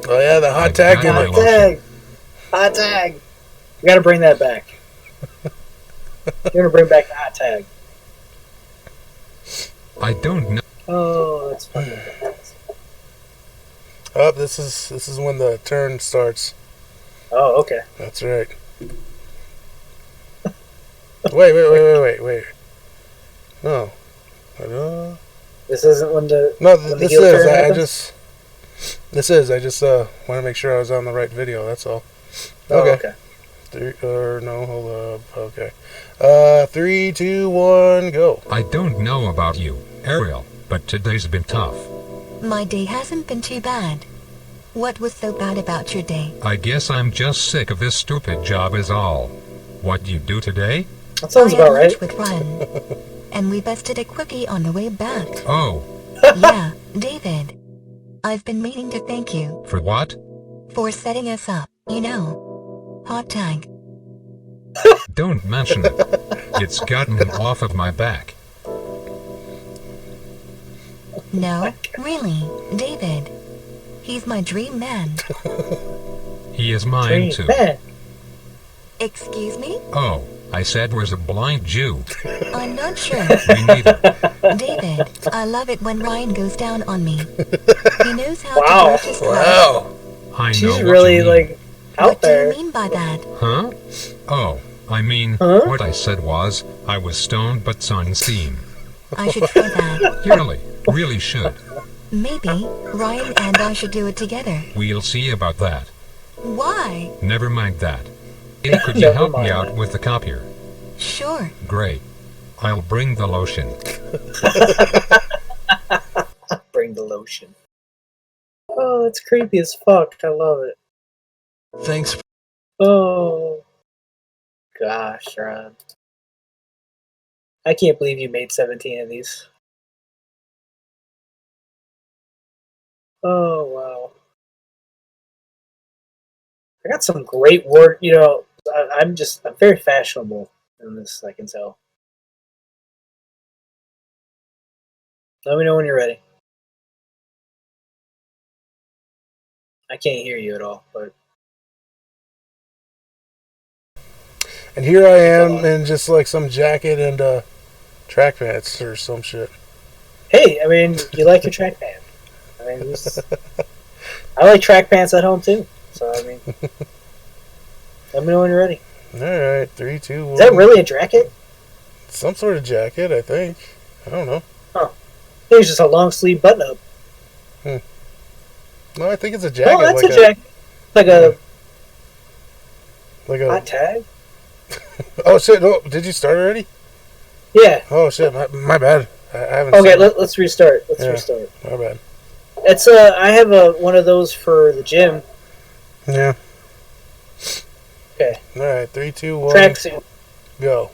Oh yeah, the hot I tag got gimmick. my Hot tag. Hot tag. We gotta bring that back. You're gonna bring back the hot tag. I don't know. Oh, that's funny. Oh, this is when the turn starts. Oh, okay. That's right. Wait. No. This isn't when the No, when the this heel is. turn I happens? I just want to make sure I was on the right video. That's all. Oh, Okay. Hold up. Okay. 3, 2, 1, go. I don't know about you, Ariel, but today's been tough. My day hasn't been too bad. What was so bad about your day? I guess I'm just sick of this stupid job is all. What'd you do today? That sounds I about had lunch right. with Ryan, and we busted a quickie on the way back. Oh, Yeah, David. I've been meaning to thank you for what? for setting us up, you know. Hot tag. Don't mention it. It's gotten him off of my back. No, really, David. He's my dream man. He is mine Dream too. man. Excuse me? Oh, I said was a blind Jew. I'm not sure. Me neither. David, I love it when Ryan goes down on me. He knows how Wow. to work his clutch. Wow. I know She's what really you mean. like out What do there. you mean by that? Huh? Oh, I mean, Huh? what I said was, I was stoned but sunsteam. I should try that. Really should. Maybe Ryan and I should do it together. We'll see about that. Why? Never mind that. Hey, could you Never help me mind out that. with the copier? Sure. Great. I'll bring the lotion. Bring the lotion. Oh, that's creepy as fuck. I love it. Thanks. Oh, gosh, Ron. I can't believe you made 17 of these. Oh, wow. I got some great word. I'm very fashionable in this, I can tell. Let me know when you're ready. I can't hear you at all, but And here I am in just like some jacket and track pants or some shit. hey, I mean, you like your track pants. I mean, I like track pants at home too. So, I mean, let me know when you're ready. All right, 3, 2, 1. Is that really a jacket? Some sort of jacket, I think. I don't know. It was just a long sleeve button up. No, I think it's a jacket. Oh, that's like a jacket. Like a Like hot a. tag? Oh shit! Oh, did you start already? Yeah. Oh shit! My bad. I haven't. Okay, started. let's restart. Let's Yeah. restart. My bad. It's I have one of those for the gym. Yeah. Okay. All right. 3, 2, 1. Tracksuit. Go.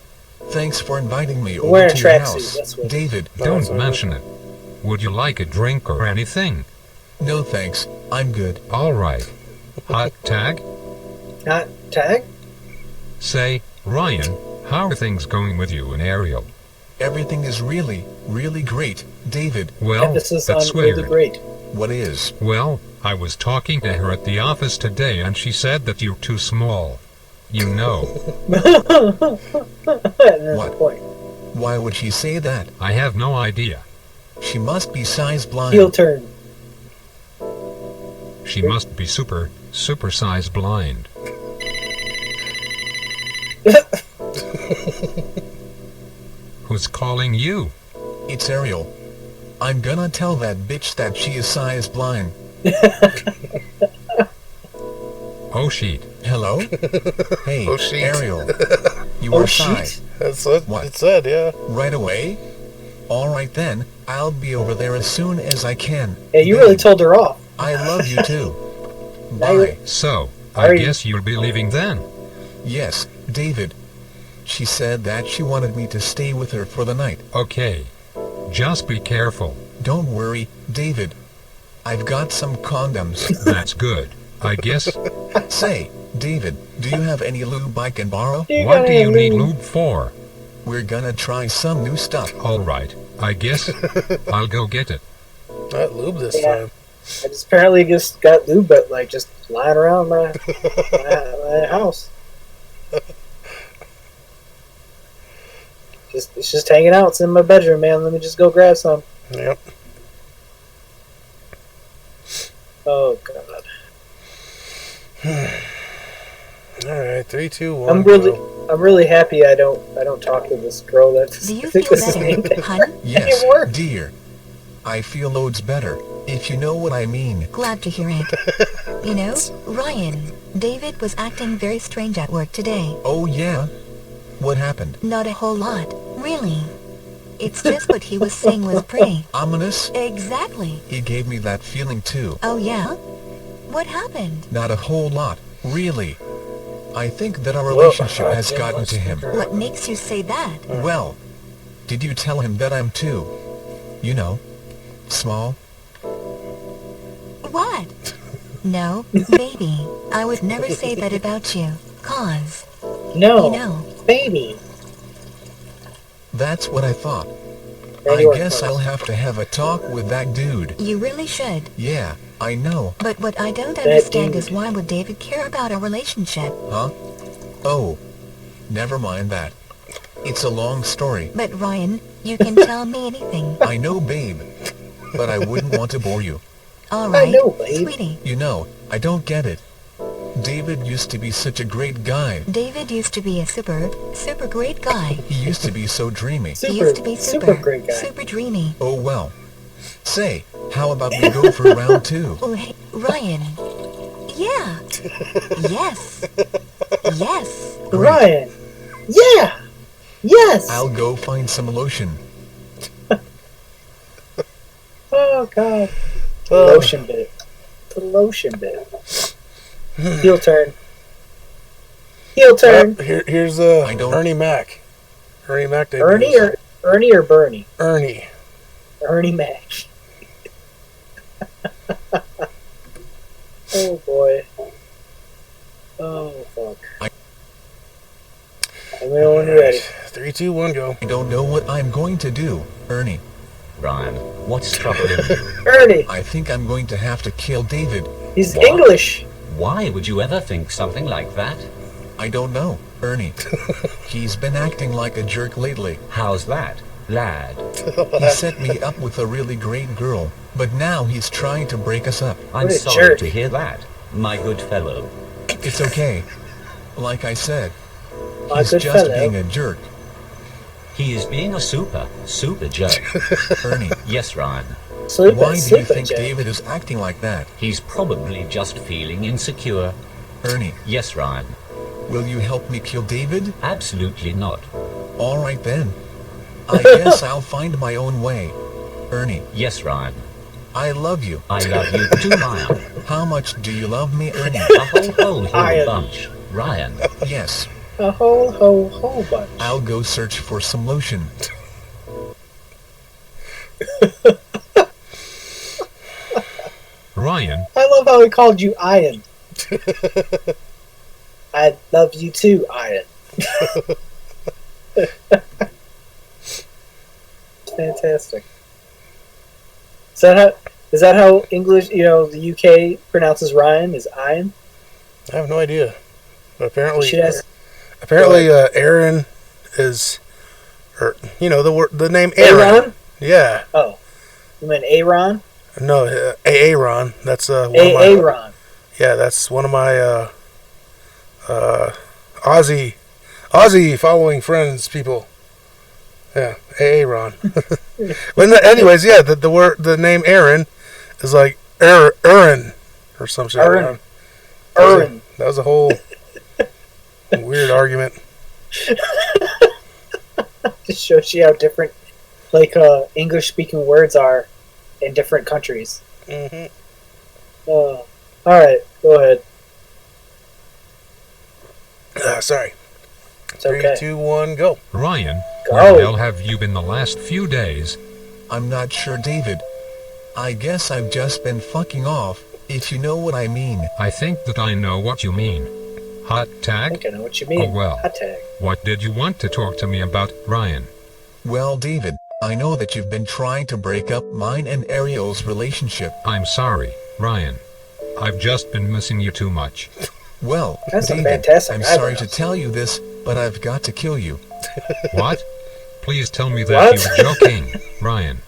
Thanks for inviting me over Wearing a to your tracksuit, house, that's what- David. No, Don't that's all right. mention it. Would you like a drink or anything? No thanks, I'm good. Alright. Hot tag? Hot tag? Say, Ryan, how are things going with you and Ariel? Everything is really, really great, David. Well, Emphasis on that's really weird. great. What is? Well, I was talking to her at the office today and she said that you're too small. You know, And that's What? the point. Why would she say that? I have no idea. She must be size blind. Heel turn. She must be super size blind. Who's calling you? It's Ariel. I'm gonna tell that bitch that she is size blind. Oh, sheet. Hello? Hey, Oh, shit. Ariel. You Oh, are shy. shit. That's what, What? it said. Yeah. Right away? Alright then, I'll be over there as soon as I can. Yeah, you really Babe, told her off. I love you too. Now you- Bye. So, Are I you- guess you'll be leaving then. Yes, David. She said that she wanted me to stay with her for the night. Okay. Just be careful. Don't worry, David. I've got some condoms. That's good. I guess. Say, David, do you have any lube I can borrow? You What got do you any need lube? lube for? We're gonna try some new stuff. Alright. I guess I'll go get it. Not lube this Yeah. time. I just apparently just got lube, but like just lying around my house. It's just hanging out. It's in my bedroom, man. Let me just go grab some. Yep. Oh god. All right. 3, 2, 1. I'm really happy I don't talk to this girl that Do you I think feel this is better, named. hun? Yes, It worked. dear. I feel loads better, if you know what I mean. Glad to hear it. You know, Ryan, David was acting very strange at work today. Oh yeah? What happened? Not a whole lot, really. It's just what he was saying was pretty. Ominous? Exactly. He gave me that feeling too. Oh yeah? What happened? Not a whole lot, really. I think that our Well, relationship has gotten to him. What makes you say that? Well, did you tell him that I'm too, you know, small? What? No, baby. I would never say that about you. Cause, No, you know, baby. That's what I thought. Now I you are guess first. I'll have to have a talk with that dude. you really should. Yeah, I know. But what I don't That understand dude. is why would David care about our relationship? Huh? Oh, never mind that. It's a long story. But Ryan, you can tell me anything. I know, babe. But I wouldn't want to bore you. All right, know, babe. sweetie. You know, I don't get it. David used to be such a great guy. David used to be a super great guy. He used to be so dreamy. He used to be super great guy. super dreamy. Oh well. Say, how about we go for round 2? Oh, hey, Ryan. Yeah. Yes. Yes. Ryan. Yeah. Yes. I'll go find some lotion. Oh God. The lotion bit. The lotion bit. Heel turn. Heel turn. Here's I don't- Ernie Mac. Ernie Mac. debuts. Ernie or Bernie? Ernie. Ernie Mac. Oh boy. Oh fuck. Let me know when you're ready. 3, 2, 1, go. I don't know what I'm going to do, Ernie. Ryan, what's troubling you? Ernie. I think I'm going to have to kill David. He's What? English. Why would you ever think something like that? I don't know, Ernie. He's been acting like a jerk lately. How's that, lad? He set me up with a really great girl, but now he's trying to break us up. I'm What a sorry jerk. to hear that, my good fellow. It's okay. Like I said, My he's good just fellow. being a jerk. He is being a super jerk. Ernie, Yes, Ryan. Sleep why do you sleep think Jack. David is acting like that? He's probably just feeling insecure. Ernie, Yes, Ryan. will you help me kill David? Absolutely not. All right then. I guess I'll find my own way. Ernie, Yes, Ryan. I love you. I love you too, Ryan. How much do you love me, Ernie? A whole Ryan. bunch. Ryan. Yes, A whole bunch. I'll go search for some lotion. Ryan, I love how he called you Ian. I love you too, Ian. Fantastic. Is that how English, the UK pronounces Ryan is Ian? I have no idea. But apparently, Should ask Aaron is, or the name Aaron. Aaron? Yeah. Oh, you meant Aaron? No, Aaron. That's one of my. Aaron. Yeah, that's one of my Aussie following friends people. Yeah, Aaron. But anyways, yeah, the name Aaron is like Aaron or some shit. Aaron. That was a whole weird argument. Just shows you how different, English-speaking words are in different countries. Mm-hmm. All right, go ahead. Sorry. It's 3, okay. 2, 1, go. Ryan, Go. where the hell have you been the last few days? I'm not sure, David. I guess I've just been fucking off, if you know what I mean. I think that I know what you mean. Hot I tag? think I know what you mean. Oh, well. Hot tag. What did you want to talk to me about, Ryan? Well, David, I know that you've been trying to break up mine and Ariel's relationship. I'm sorry, Ryan. I've just been missing you too much. Well, That's a David, fantastic I'm sorry eyebrows. to tell you this, but I've got to kill you. What? Please tell me that What? you're joking, Ryan.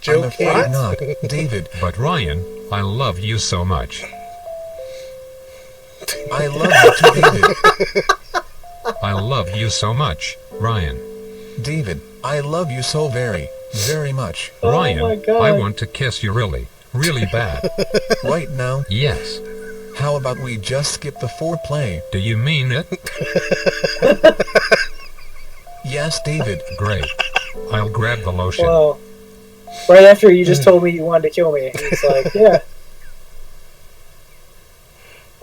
I'm afraid What? not, David. But Ryan, I love you so much. I love you too, David. I love you so much, Ryan. David, I love you so very, very much. Oh Ryan, my God. I want to kiss you really, really bad. Right now, Yes. how about we just skip the foreplay? Do you mean it? Yes, David. Great. I'll grab the lotion. Well, right after you just told me you wanted to kill me, it's like, yeah,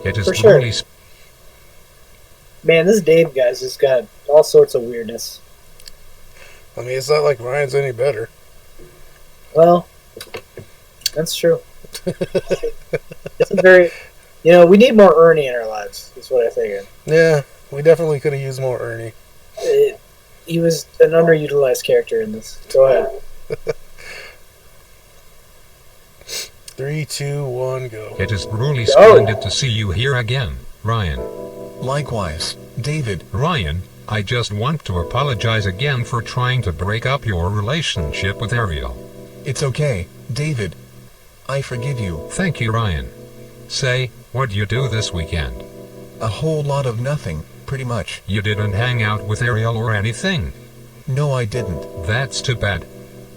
It is for sure. really man, this Dave guy's just got all sorts of weirdness. I mean, it's not like Ryan's any better. Well, that's true. It's a very, we need more Ernie in our lives. Is what I figured. Yeah, we definitely could have used more Ernie. He was an underutilized character in this. Go ahead. 3, 2, 1, go. It is truly splendid to see you here again, Ryan. Likewise, David. Ryan, I just want to apologize again for trying to break up your relationship with Ariel. It's okay, David. I forgive you. Thank you, Ryan. Say, what'd you do this weekend? A whole lot of nothing, pretty much. You didn't hang out with Ariel or anything? No, I didn't. That's too bad.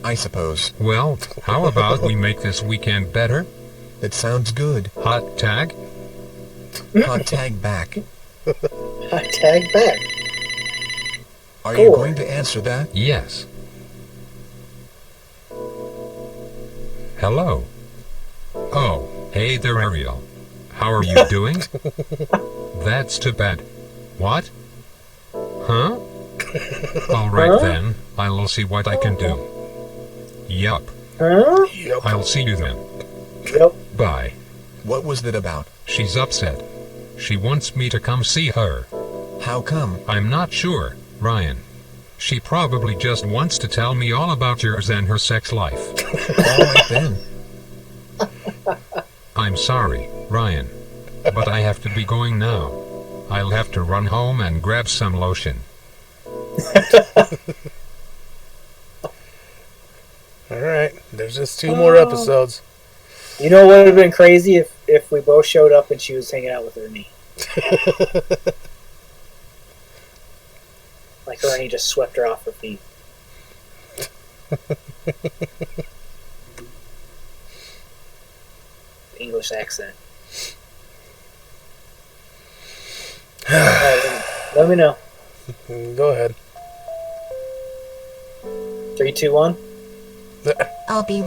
I suppose. Well, how about we make this weekend better? That sounds good. Hot tag? Hot tag back. Hot tag back. Are you going to answer that? Yes. Hello. Oh, hey there, Ariel. How are you doing? That's too bad. What? Huh? Alright then, I'll see what I can do. Yup. Huh? Yep. I'll see you then. Yep. Bye. What was that about? She's upset. She wants me to come see her. How come? I'm not sure, Ryan. She probably just wants to tell me all about yours and her sex life. Alright then. I'm sorry, Ryan. But I have to be going now. I'll have to run home and grab some lotion. Alright, there's just 2 more episodes. You know what would have been crazy if we both showed up and she was hanging out with Ernie. Like Ernie just swept her off her feet. English accent. Alright, let me know. Go ahead. 3, 2, 1. I'll be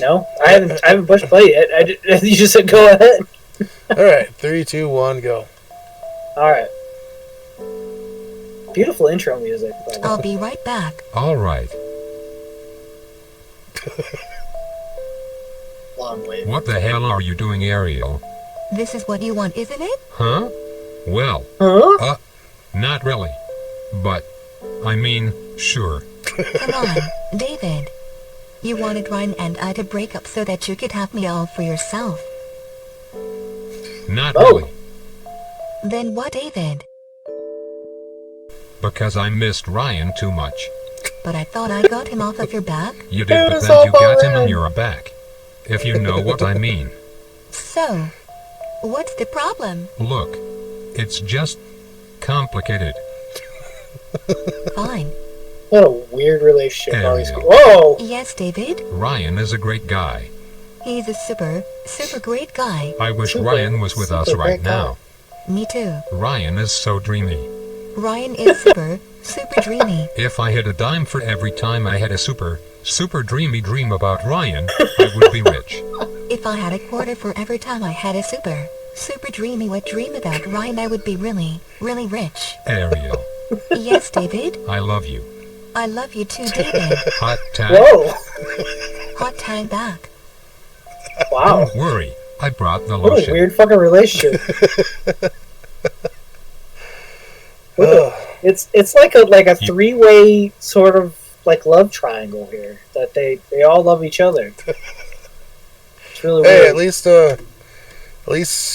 No, I haven't pushed play yet. You just said go ahead. Alright, 3, 2, 1, go. All right. Beautiful intro music. By the way. I'll be right back. Alright. Long wave. What the hell are you doing, Ariel? This is what you want, isn't it? Huh? Well, Huh? not really. But, I mean, sure. Come on, David. You wanted Ryan and I to break up so that you could have me all for yourself. Not Oh. really. Then what, David? Because I missed Ryan too much. But I thought I got him off of your back. You did, but was then you all got him mine. on your back. If you know what I mean. So, what's the problem? Look, it's just complicated. Fine. What a weird relationship. Always. Ariel. Whoa! Yes, David. Ryan is a great guy. He's a super great guy. I wish Super- Ryan was with us super right great guy. now. Me too. Ryan is so dreamy. Ryan is super dreamy. If I had a dime for every time I had a super dreamy dream about Ryan, I would be rich. If I had a quarter for every time I had a super dreamy wet dream about Ryan, I would be really rich. Ariel, Yes, David. I love you. I love you too, David. Hot tag. Whoa! Hot tag back. Wow! Don't worry, I brought the What a lotion. weird fucking relationship. It's like a 3-way sort of like love triangle here that they all love each other. It's really Hey, weird. at least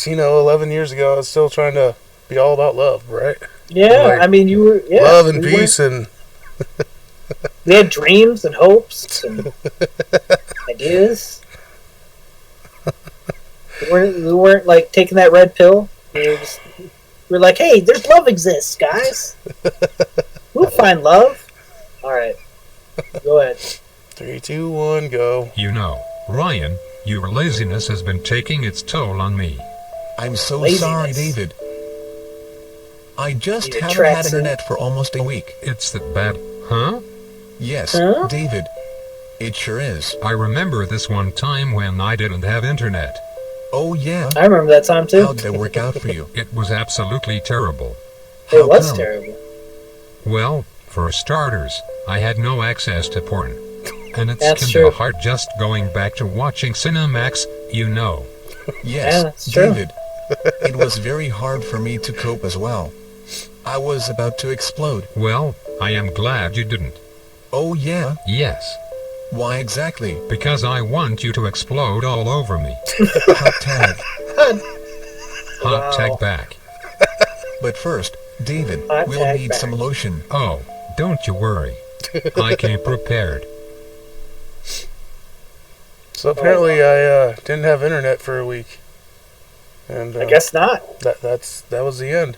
11 years ago, I was still trying to be all about love, right? Yeah, like, I mean you were love and we peace, and We had dreams and hopes and ideas. We weren't like taking that red pill. We're like, hey, there's love exists, guys. We'll find love. All right, go ahead. 3, 2, 1, go. You know, Ryan, your laziness has been taking its toll on me. I'm so Laziness. sorry, David. I just Need a haven't had tracksuit. internet for almost a week. It's that bad, huh? Yes, Huh? David. It sure is. I remember this one time when I didn't have internet. Oh yeah? I remember that time too. How'd that work out for you? It was absolutely terrible. It How was come? terrible. Well, for starters, I had no access to porn. And it's That's kinda true. hard just going back to watching Cinemax, you know. Yes, Yeah, that's true. David. It was very hard for me to cope as well. I was about to explode. Well, I am glad you didn't. Oh yeah? Yes, Why exactly? because I want you to explode all over me. Hot tag. Hot Wow. tag back. But first, David, Hot we'll tag need back. some lotion. Oh, don't you worry. I came prepared. So apparently I didn't have internet for a week. And I guess not. that was the end.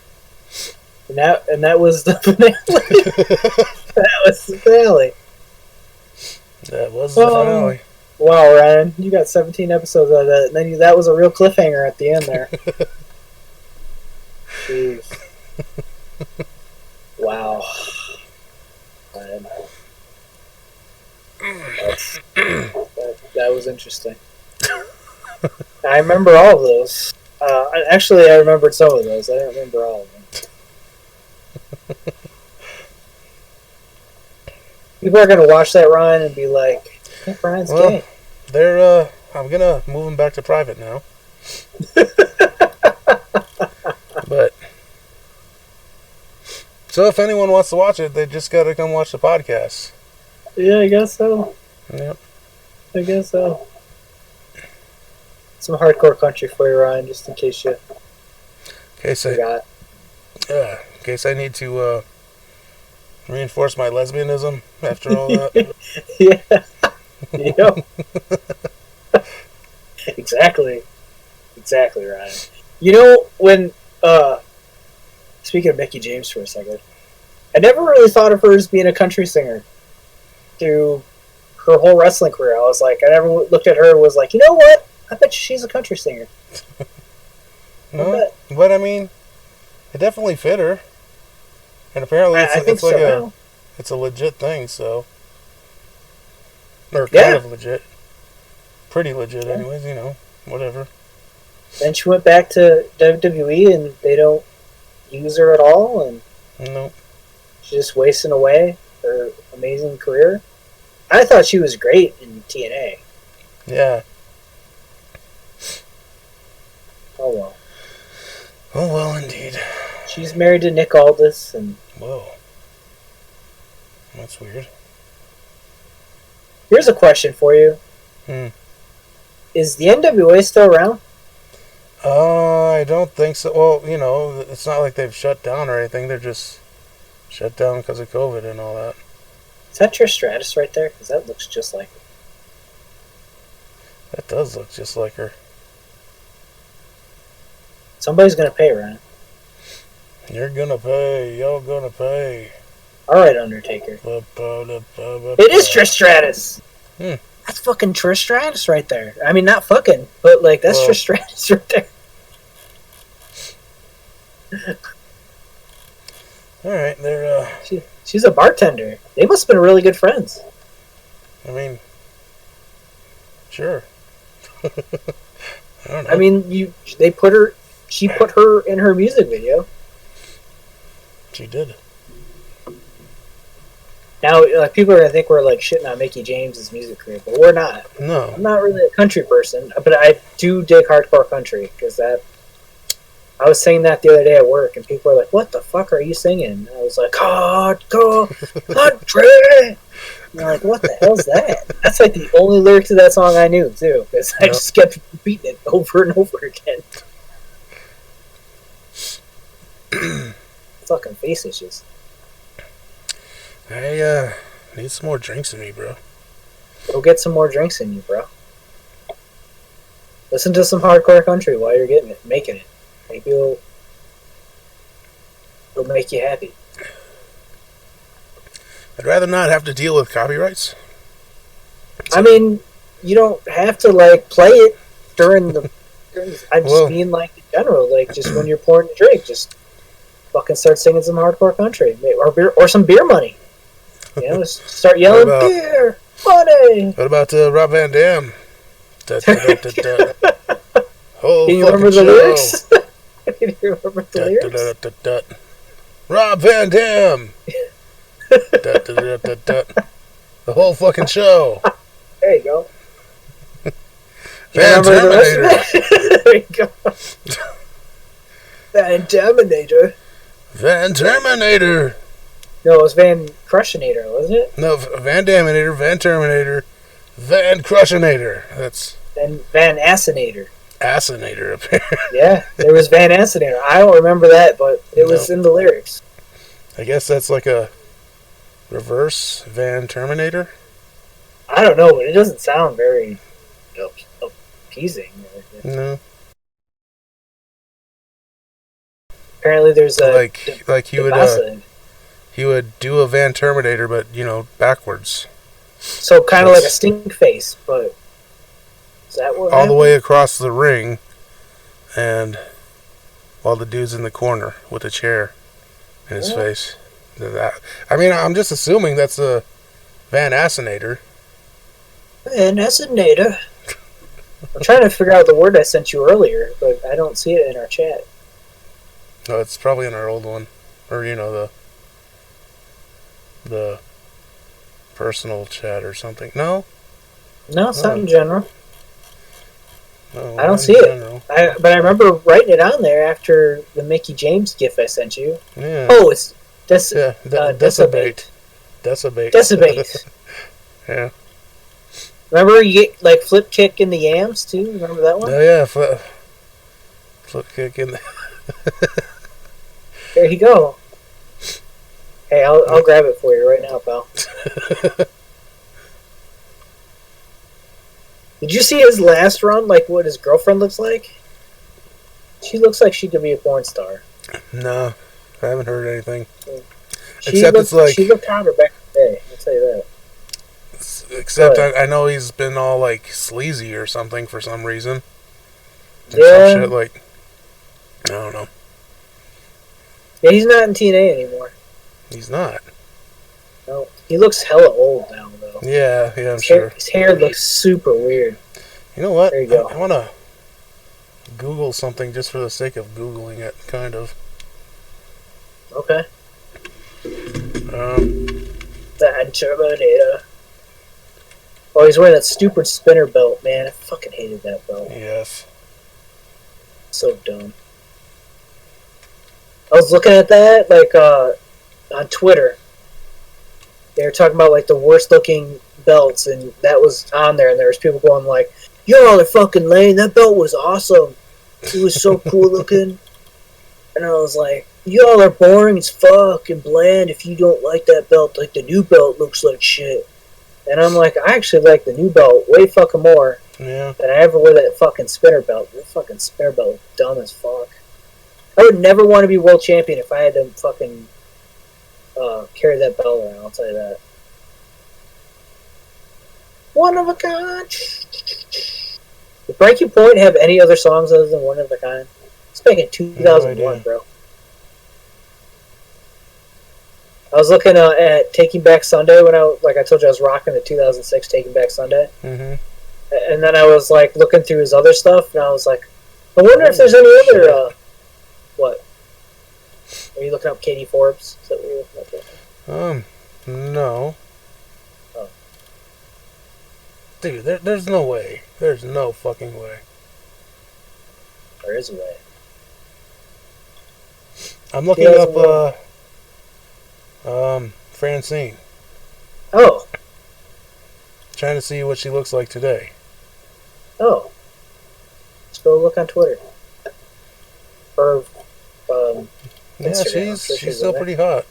And that was the finale. That was the finale. That was the finale. Wow, Ryan, you got 17 episodes out of that, and then that was a real cliffhanger at the end there. Jeez. Wow. Ryan. That was interesting. I remember all of those. Actually, I remembered some of those. I don't remember all of them. People are going to watch that, Ryan, and be like, I think Ryan's gay. I'm going to move them back to private now. But, so if anyone wants to watch it, they just got to come watch the podcast. Yeah, I guess so. Yep. I guess so. Some hardcore country for you, Ryan, just in case you forgot. In case I need to reinforce my lesbianism after all that. Yeah. Yep. Exactly, Ryan. You know, when speaking of Mickey James for a second, I never really thought of her as being a country singer through her whole wrestling career. I was like, I never looked at her and was like, you know what? I bet she's a country singer. No, but I mean, it definitely fit her, and apparently it's a legit thing. So, or kind of legit, pretty legit, anyways. You know, whatever. Then she went back to WWE, and they don't use her at all, and nope. She's just wasting away her amazing career. I thought she was great in TNA. Yeah. Oh well. Oh well, indeed. She's married to Nick Aldis, and whoa, that's weird. Here's a question for you. Is the NWA still around? I don't think so. Well, you know, it's not like they've shut down or anything. They're just shut down because of COVID and all that. Is that Trish Stratus right there? Because that looks just like her. That does look just like her. Somebody's going to pay, Ryan. You're going to pay. Y'all going to pay. All right, Undertaker. It is Trish Stratus. That's fucking Trish Stratus right there. I mean, not fucking, but like that's Trish Stratus right there. All right, they're she's a bartender. They must have been really good friends. I mean, sure. I don't know. I mean, she put her in her music video. She did. Now, like, people are gonna think we're like shitting on Mickey James' music career, but we're not. No, I'm not really a country person, but I do dig hardcore country because I was singing that the other day at work, and people were like, "What the fuck are you singing?" And I was like, "Hardcore country." And they're like, "What the hell's that?" That's like the only lyric to that song I knew too, because I just kept repeating it over and over again. Fucking face issues. I need some more drinks in me, bro. Go get some more drinks in you, bro. Listen to some hardcore country while you're making it. Maybe it'll make you happy. I'd rather not have to deal with copyrights. I mean, you don't have to like play it during the. I'm just mean like in general, like just when you're pouring a drink, just fucking start singing some hardcore country or some beer money. You know, just start yelling beer money. What about Rob Van Dam? Can you remember the lyrics? Can you remember the lyrics? Rob Van Dam. The whole fucking show. There you go. Van Terminator. There you go. Van Terminator. Van Terminator. No, it was Van Crushinator, wasn't it? No, Van Daminator, Van Terminator, Van Crushinator. That's Van Assinator. Assinator up here. Yeah, there was Van Assinator. I don't remember that, but it was in the lyrics. I guess that's like a reverse Van Terminator. I don't know, but it doesn't sound very appeasing. No. Apparently, there's a like he would do a Van Terminator, but backwards, so kind of like a stink face. But is that what all happened? the way across the ring, and while the dude's in the corner with a chair in his face. I'm just assuming that's a Van Assenator. Van Assenator. I'm trying to figure out the word I sent you earlier, but I don't see it in our chat. No, it's probably in our old one, or the personal chat or something. No, it's not in general. no, I don't see it. But I remember writing it on there after the Mickey James gif I sent you. Yeah. Oh, it's Decibate. Decibate. Yeah. Remember you get like flip kick in the yams too? Remember that one? Oh yeah, flip kick in there. There you go. Hey, I'll grab it for you right now, pal. Did you see his last run? Like what his girlfriend looks like? She looks like she could be a porn star. No, I haven't heard anything. She looked hotter back in the day. I'll tell you that. Except I know he's been all like sleazy or something for some reason. Yeah. Some shit like, I don't know. Yeah, he's not in TNA anymore. He's not. No, he looks hella old now though. Yeah, I'm sure. His hair looks super weird. You know what? There you go. I want to Google something just for the sake of Googling it, kind of. Okay. The Terminator. Oh, he's wearing that stupid spinner belt, man. I fucking hated that belt. Yes. So dumb. I was looking at that, like, on Twitter. They were talking about, like, the worst looking belts, and that was on there, and there was people going, like, y'all are fucking lame. That belt was awesome. It was so cool looking. And I was like, y'all are boring as fuck and bland if you don't like that belt. Like, the new belt looks like shit. And I'm like, I actually like the new belt way fucking more Yeah. than I ever wear that fucking spinner belt. That fucking spinner belt is dumb as fuck. I would never want to be world champion if I had to fucking carry that belt around, I'll tell you that. One of a kind. Did Breaking Point have any other songs other than One of a Kind? It's back in 2001, bro. I was looking at Taking Back Sunday when I told you I was rocking the 2006 Taking Back Sunday. Mm-hmm. And then I was like looking through his other stuff, and I was like, I wonder if there's any other. What? Are you looking up Katie Forbes? Is that what you're looking up? No. Oh. Dude, there's no way. There's no fucking way. There is a way. I'm looking up Francine. Oh. Trying to see what she looks like today. Oh. Let's go look on Twitter. Or, yeah, Instagram. she's still pretty hot.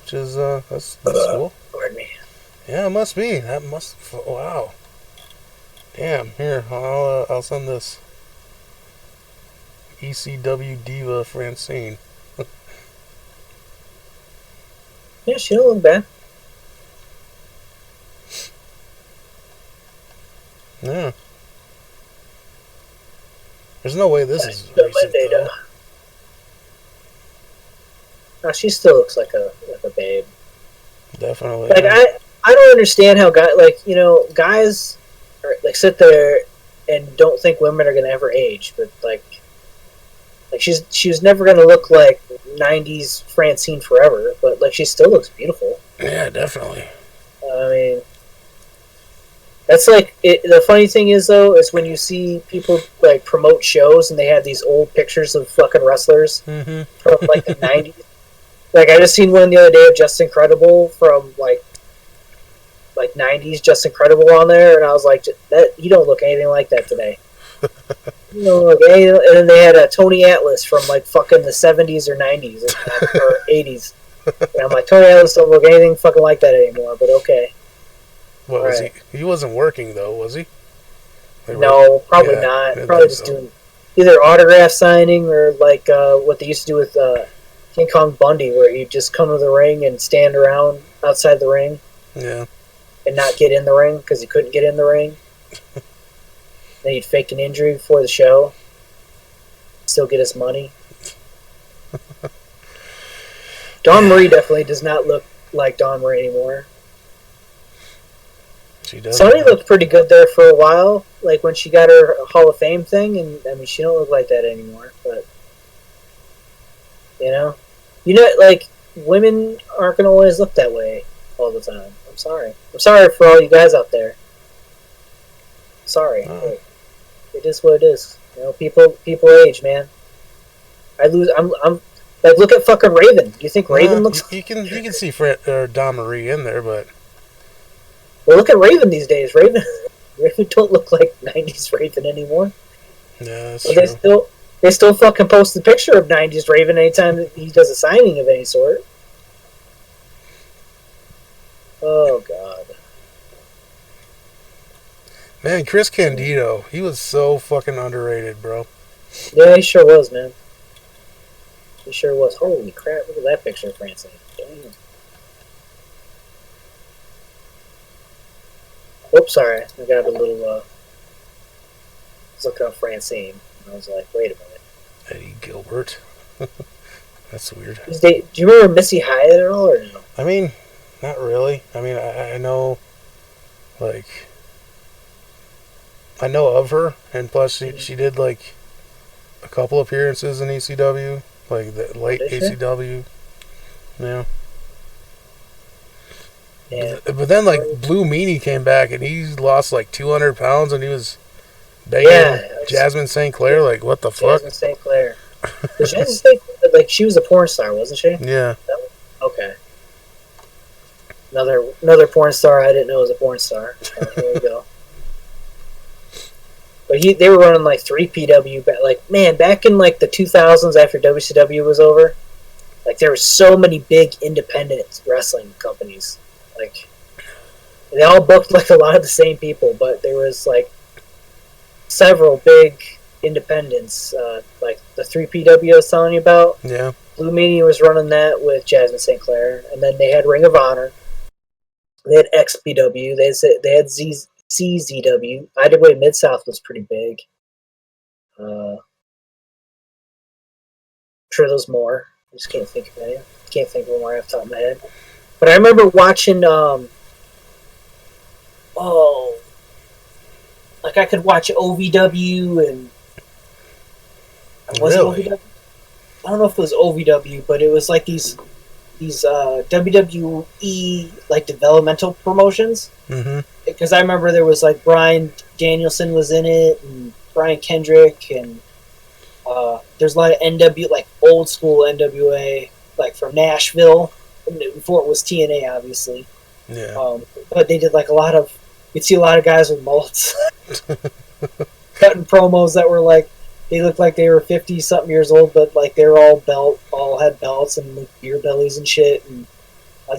Which is, that's cool. Pardon me. Yeah, it must be. That must, wow. Damn, here, I'll send this. ECW Diva Francine. Yeah, she don't look bad. Yeah. There's no way this is recent, though. No, she still looks like a babe. Definitely. Like yeah. I don't understand how guys are, like sit there and don't think women are gonna ever age, but like she was never gonna look like '90s Francine forever, but like she still looks beautiful. Yeah, definitely. I mean, that's like the funny thing is though is when you see people like promote shows and they have these old pictures of fucking wrestlers Mm-hmm. from like the '90s. Like I just seen one the other day of Just Incredible from like '90s Just Incredible on there, and I was like, "That you don't look anything like that today." You don't look anything. And then they had a Tony Atlas from like fucking the '70s or '90s or '80s, and I'm like, Tony Atlas don't look anything fucking like that anymore. But okay. What was he? He wasn't working though, was he? No, probably yeah, not. I Probably think just so. doing either autograph signing or like what they used to do with King Kong Bundy, where he'd just come to the ring and stand around outside the ring. Yeah. And not get in the ring because he couldn't get in the ring. Then he'd fake an injury before the show. Still get his money. Dawn Marie definitely does not look like Dawn Marie anymore. She does. Sonny looked pretty good there for a while, like when she got her Hall of Fame thing, and I mean she don't look like that anymore. But you know, like women aren't gonna always look that way all the time. I'm sorry. I'm sorry for all you guys out there. Sorry. Oh. It is what it is. You know, people age, man. I'm like, look at fucking Raven. Do you think Raven looks? You can see Dawn Marie in there, but Well, look at Raven these days. Raven don't look like '90s Raven anymore. yeah, that's But true. they still fucking post a picture of '90s Raven anytime that he does a signing of any sort. Oh God. Man, Chris Candido, he was so fucking underrated, bro. Yeah, he sure was, man. He sure was. Holy crap! Look at that picture of Francine. Damn. Oops, sorry. I got a little. I was looking up Francine, and I was like, wait a minute. Eddie Gilbert. That's weird. Do you remember Missy Hyatt at all, or no? I mean, not really. I mean, I know, like, I know of her, and plus she did like a couple appearances in ECW, like the late Did she? ECW. Yeah. Yeah. But then like Blue Meanie came back and he lost like 200 pounds and he was banging Jasmine St. Clair. Like, what the fuck? Jasmine St. Clair. But Jasmine St. Clair, like, she was a porn star, wasn't she? Yeah. Okay. Another porn star I didn't know was a porn star. There we go. But they were running like 3 PW, like, man, back in like the 2000s after WCW was over, like there were so many big independent wrestling companies. Like, they all booked like a lot of the same people, but there was like several big independents, like the 3 PW I was telling you about. Yeah. Blue Meanie was running that with Jasmine St. Clair, and then they had Ring of Honor. They had XPW. They had CZW. Either way, Mid South was pretty big. I'm sure there's more. I just can't think of any. Can't think of them right off the top of my head. But I remember watching. Like I could watch OVW and. Was Really? it OVW? I don't know if it was OVW, but it was like these WWE like developmental promotions. Mm-hmm. Because I remember there was like Bryan Danielson was in it, and Brian Kendrick, and there's a lot of NW, like old school NWA, like from Nashville, before it was TNA, obviously. Yeah. But they did like you'd see a lot of guys with mullets cutting promos that were like, they looked like they were 50-something years old, but like they were all had belts and like beer bellies and shit. And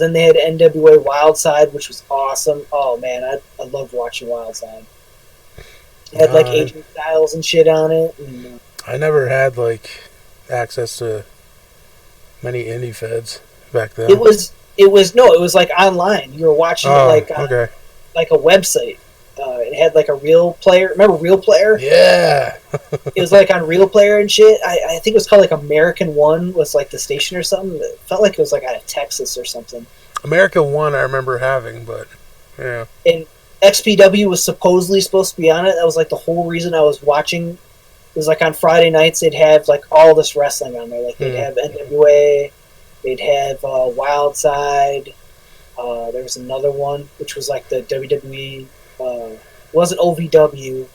then they had NWA Wildside, which was awesome. Oh man, I loved watching Wildside. It had like Agent Styles and shit on it. And, I never had like access to many indie feds back then. it was like online. You were watching it like okay. like a website. It had like a Real Player. Remember Real Player? Yeah. It was like on Real Player and shit. I think it was called like American One was like the station or something. It felt like it was like out of Texas or something. America One I remember having, but yeah. And XPW was supposedly supposed to be on it. That was like the whole reason I was watching. It was like on Friday nights they'd have like all this wrestling on there. Like they'd have NWA, they'd have Wildside. There was another one which was like the WWE. Wasn't OVW.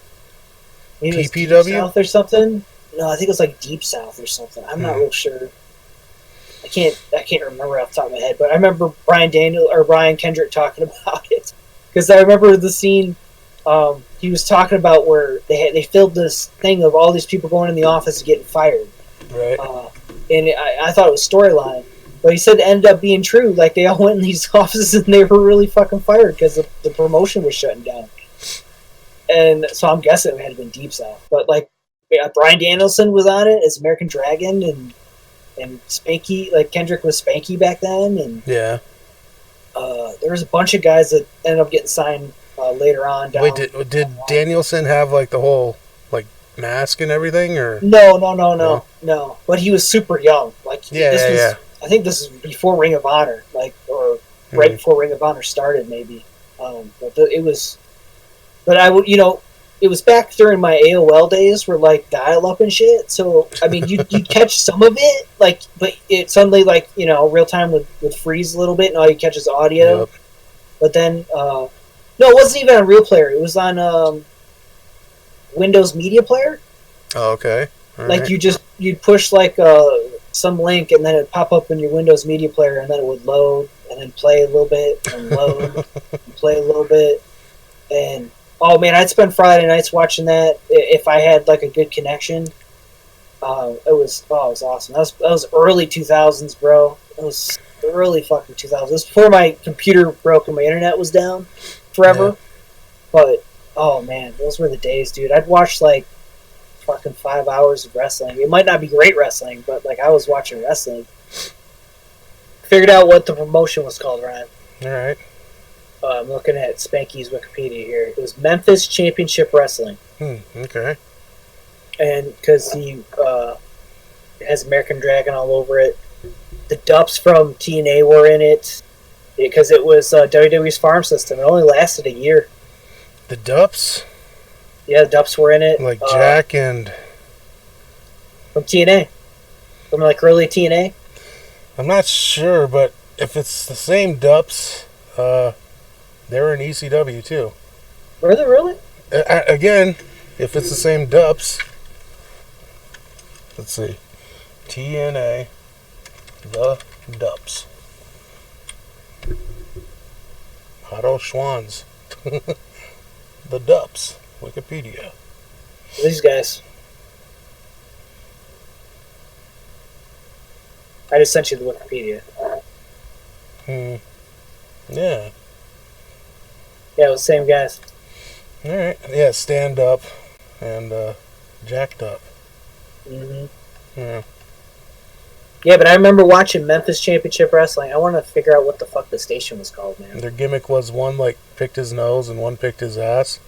Maybe it was PPW? Deep South or something. No, I think it was like Deep South or something. I'm not real sure. I can't remember off the top of my head, but I remember Brian Kendrick talking about it because I remember the scene. He was talking about where they filmed this thing of all these people going in the office and getting fired. Right. And I thought it was storyline. But he said it ended up being true. Like, they all went in these offices and they were really fucking fired because the promotion was shutting down. And so I'm guessing it had been Deep South. But, like, Bryan Danielson was on it as American Dragon, and Spanky, like Kendrick was Spanky back then, and Yeah. there was a bunch of guys that ended up getting signed later on. Wait, did Danielson have like the whole like mask and everything, or No. But he was super young. Like yeah. I think this is before Ring of Honor, like or right before Ring of Honor started, maybe. It was, but I would, it was back during my AOL days, where like dial up and shit. So I mean, you'd catch some of it, like, but it suddenly like real time would freeze a little bit, and all you catch is audio. Yep. But then, no, it wasn't even on Real Player. It was on Windows Media Player. Oh, okay. All Like right. you'd push like some link, and then it'd pop up in your Windows Media Player, and then it would load, and then play a little bit, and load, and play a little bit, and oh man, I'd spend Friday nights watching that if I had like a good connection. It was awesome. That was early 2000s, bro. It was early fucking 2000s. It was before my computer broke and my internet was down forever. Yeah. But oh man, those were the days, dude. I'd watch like fucking 5 hours of wrestling. It might not be great wrestling, but like I was watching wrestling. Figured out what the promotion was called, Ryan. All right. I'm looking at Spanky's Wikipedia here. It was Memphis Championship Wrestling. Okay. And because he has American Dragon all over it. The Dups from TNA were in it. Because it was WWE's farm system. It only lasted a year. The Dups, Yeah, the Dups were in it. like Jack and From TNA. From like early TNA. I'm not sure, but if it's the same Dups, they were in ECW too. Were they really? Again, if it's the same Dups, let's see, TNA, the Dups, Otto Schwanz, the Dups, Wikipedia. These guys. I just sent you the Wikipedia. Yeah. Yeah, it was the same guys. All right. Yeah, stand up and jacked up. hmm Yeah. Yeah, but I remember watching Memphis Championship Wrestling. I want to figure out what the fuck the station was called, man. Their gimmick was one like picked his nose and one picked his ass.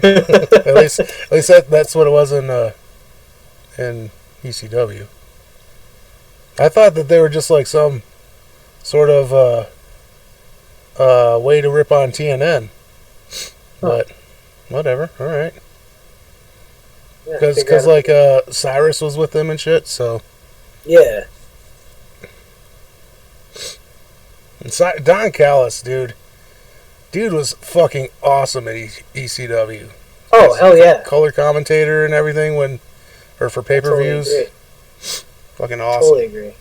at least that's what it was in ECW. I thought that they were just like some sort of way to rip on TNN, but whatever. All right, Yeah, because like Cyrus was with them and shit. So yeah, and Don Callis, dude was fucking awesome at ECW. oh hell yeah, Color commentator and everything for pay per views. Totally agree. Fucking awesome. Totally agree.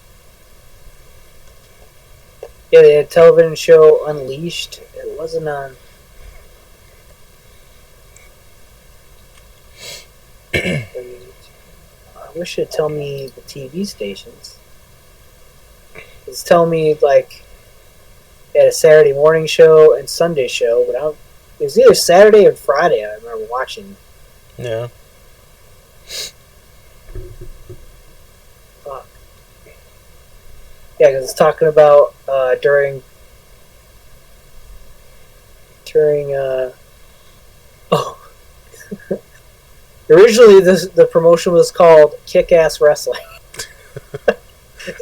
Yeah, they had a television show Unleashed. It wasn't on. I wish it'd tell me the TV stations. It's telling me like they had a Saturday morning show and Sunday show, but it was either Saturday or Friday. I remember watching. Yeah. Fuck. Yeah, because it's talking about during originally the promotion was called Kick-Ass Wrestling.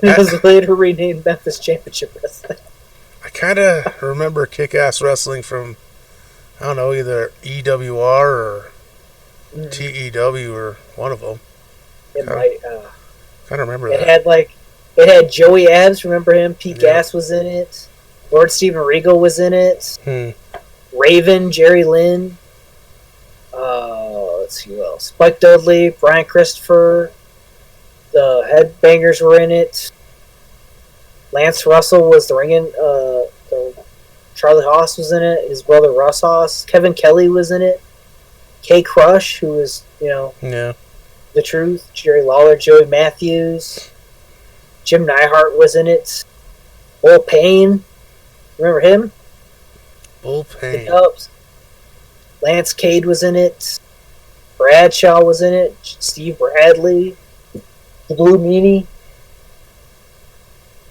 It was later renamed Memphis Championship Wrestling. I kind of remember Kick-Ass Wrestling from, I don't know, either EWR or TEW or one of them. It might. Kind of remember It that. had Joey Abs. Remember him? Pete Yeah. Gas was in it. Lord Steven Regal was in it. Hmm. Raven, Jerry Lynn. Let's see who else. Spike Dudley, Brian Christopher. The Headbangers were in it. Lance Russell was the ringing. Charlie Haas was in it. His brother Russ Haas. Kevin Kelly was in it. Kay Crush, who was Yeah. The Truth. Jerry Lawler, Joey Matthews. Jim Neihart was in it. Bull Payne. Remember him? Bull The Payne. Dubs. Lance Cade was in it. Bradshaw was in it. Steve Bradley, Blue Meanie.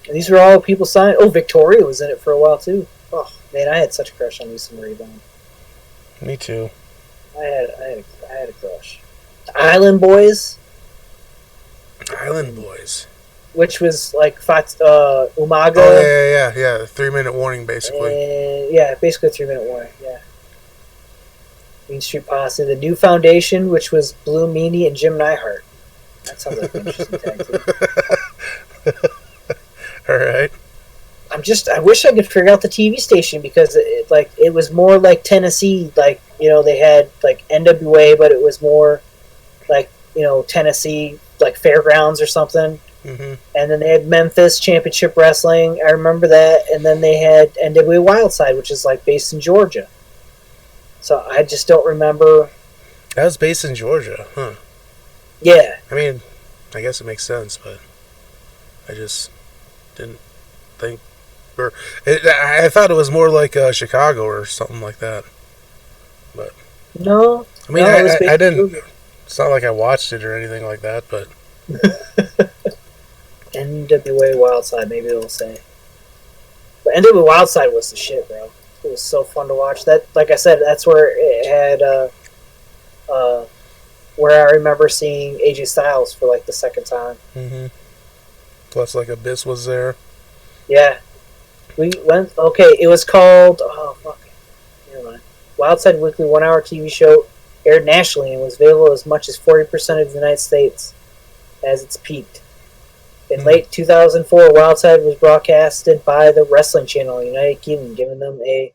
And these were all people signed. Oh, Victoria was in it for a while too. Oh man, I had such a crush on Lisa Marie Bond. Me too. I had a crush. The Island Boys, Island Boys. which was like Umaga. Oh yeah. 3-minute warning, basically. Yeah, basically a 3-minute warning. Yeah. Mean Street Posse, the New Foundation, which was Blue Meanie and Jim Neihart. That sounds like an interesting tag team. All right. I wish I could figure out the TV station because it was more like Tennessee, like, you know, they had like NWA, but it was more like, you know, Tennessee, like Fairgrounds or something. Mm-hmm. And then they had Memphis Championship Wrestling. I remember that. And then they had NWA Wildside, which is like based in Georgia. So I just don't remember. That was based in Georgia, huh? Yeah. I mean, I guess it makes sense, but I just didn't think. I thought it was more like Chicago or something like that. But No. I mean, no, it was based I in didn't. Georgia. It's not like I watched it or anything like that, but NWA Wildside, maybe they'll say. But NWA Wildside was the shit, bro. It was so fun to watch. That, like I said, that's where it had, where I remember seeing AJ Styles for like the second time. mm-hmm. Plus, like Abyss was there. Yeah, we went. Okay, it was called. Oh fuck, never mind. Wildside Weekly 1-hour TV show aired nationally and was available as much as 40% of the United States as its peaked. In late 2004, Wildside was broadcasted by the Wrestling Channel in the United Kingdom, giving them a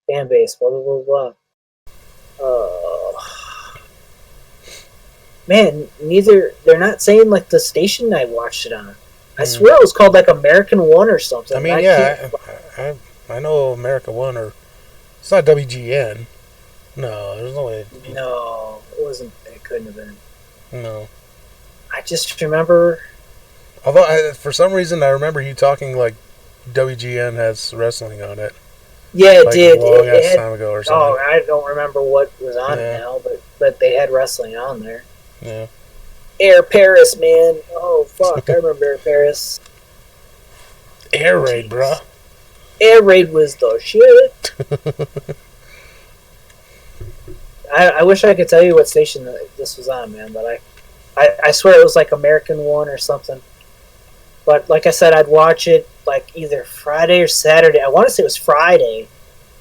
fan base. Blah blah blah blah. Man, they're not saying like the station I watched it on. I swear it was called like American One or something. I mean, I know America One, or it's not WGN. No, there's no way. No, it wasn't. It couldn't have been. No. I just remember. Although, for some reason, I remember you talking like WGN has wrestling on it. Yeah, it like did. A long It ass had, time ago or something. oh, I don't remember what was on it now, but they had wrestling on there. Yeah. Air Paris, man. Oh, fuck. I remember Air Paris. Air Raid, bruh. Air Raid was the shit. I wish I could tell you what station this was on, man, but I swear it was like American One or something. But like I said, I'd watch it like either Friday or Saturday. I want to say it was Friday,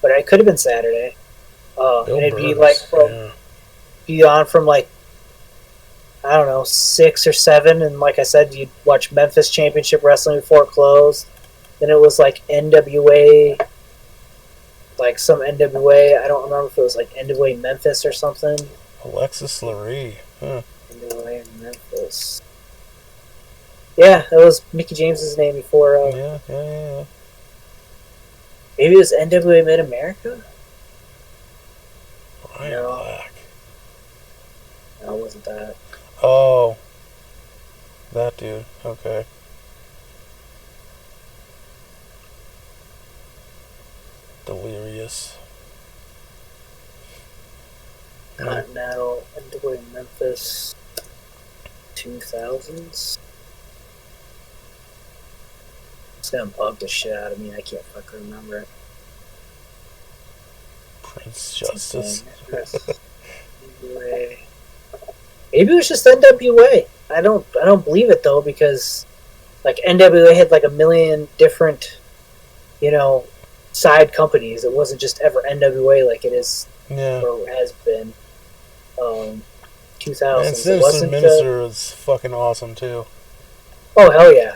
but it could have been Saturday. And it'd be like be on from like, I don't know, 6 or 7, and like I said, you'd watch Memphis Championship Wrestling before it closed. Then it was like NWA, like some NWA. I don't remember if it was like NWA Memphis or something. Alexis Lurie. Huh. NWA Memphis. Yeah, that was Mickey James's name before. Yeah. Maybe it was NWA Mid America. Ryan Black. No, it wasn't that. Oh, that dude. Okay. Delirious. Continental, NWA Memphis, 2000s. It's gonna bug the shit out of me. I can't fucking remember it. Prince Justice. NWA. Maybe it was just NWA. I don't believe it though, because like NWA had like a million different, you know, side companies. It wasn't just ever NWA like it is or has been. 2000s. And Citizen Minister is fucking awesome too. Oh hell yeah!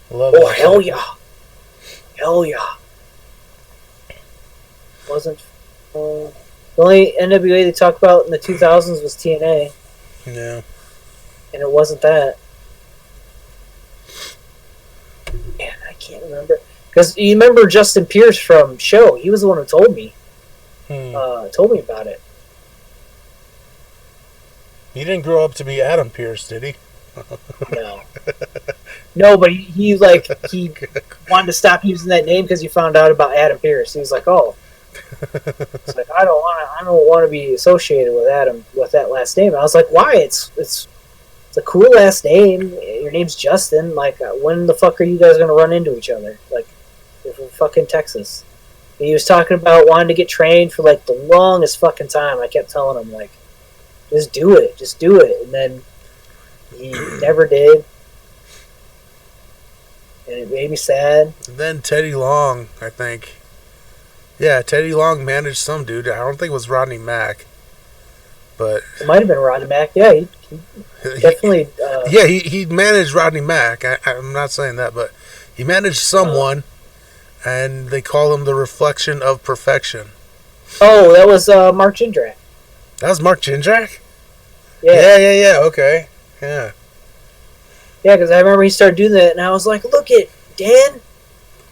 Love oh that hell shit. yeah! Hell yeah! Wasn't the only NWA they talked about in the 2000s was TNA. Yeah. And it wasn't that. Man, I can't remember. Because you remember Justin Pierce from Show. He was the one who told me. Told me about it. He didn't grow up to be Adam Pierce, did he? No. No, but he wanted to stop using that name because he found out about Adam Pierce. He was like, oh, It's like I don't want to be associated with Adam with that last name. And I was like, why? It's a cool last name. Your name's Justin. Like, when the fuck are you guys gonna run into each other? Like, if we're fucking Texas. And he was talking about wanting to get trained for like the longest fucking time. I kept telling him like, just do it. And then he never did. And it made me sad. And then Teddy Long, I think. Yeah, Teddy Long managed some dude. I don't think it was Rodney Mack. But It might have been Rodney Mack. Yeah, he definitely. yeah, he managed Rodney Mack. I'm not saying that, but he managed someone, and they call him the reflection of perfection. Oh, that was Mark Jindrak. That was Mark Jindrak? Yeah. Yeah, okay. Yeah. Yeah, because I remember he started doing that, and I was like, look it, Dan,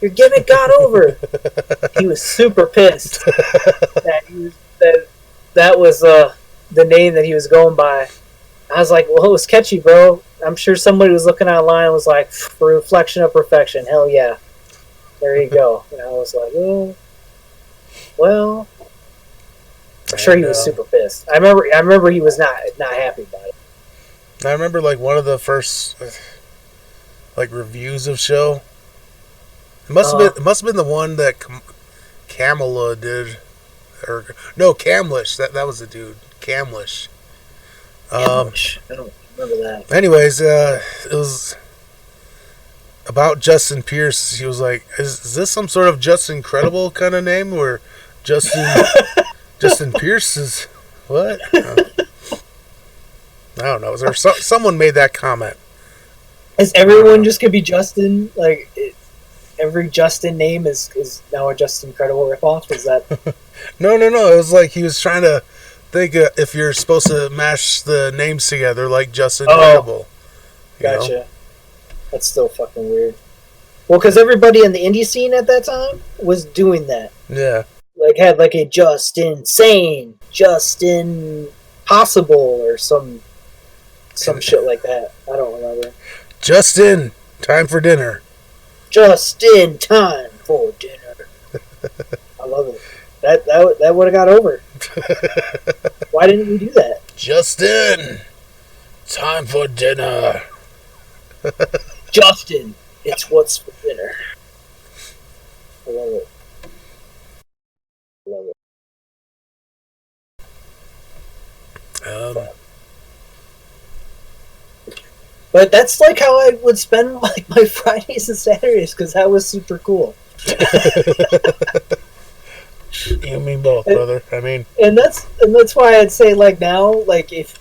your gimmick got over. He was super pissed that was the name that he was going by. I was like, well, it was catchy, bro. I'm sure somebody was looking online and was like, reflection of perfection. Hell yeah. There you go. And I was like, oh, well, I'm sure he was super pissed. I remember he was not happy about it. I remember like one of the first like reviews of show. It must have been the one that Kamala did, or no, Camlish. That was the dude, Camlish. I don't remember that. Anyways, it was about Justin Pierce. He was like, "Is this some sort of Justin Credible kind of name, or Justin Pierce is what?" I don't know. Someone made that comment. Is everyone just gonna be Justin? Like, every Justin name is now a Justin Credible ripoff? Is that? No. It was like he was trying to think if you're supposed to mash the names together like Justin Credible. Gotcha. Know? That's still fucking weird. Well, because everybody in the indie scene at that time was doing that. Yeah. Like, had like a Justin Sane, Justin Possible, or some shit like that. I don't remember. Justin, time for dinner. Just in time for dinner. I love it. That would have got over. Why didn't we do that? Justin, time for dinner. Justin, it's what's for dinner. I love it. Love it. But that's like how I would spend like my Fridays and Saturdays, because that was super cool. You mean both, brother. I mean, and that's why I'd say like now, like if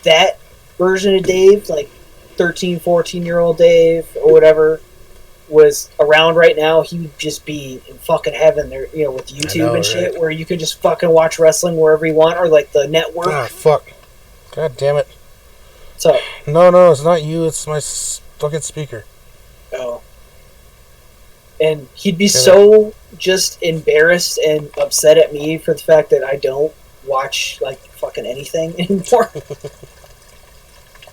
that version of Dave, like 13, 14-year-old Dave or whatever, was around right now, he would just be in fucking heaven there, you know, with YouTube and shit, right? Where you could just fucking watch wrestling wherever you want, or like the network. Ah, fuck. God damn it. What's up? No, it's not you, it's my fucking speaker. Oh. And he'd be so just embarrassed and upset at me for the fact that I don't watch like fucking anything anymore.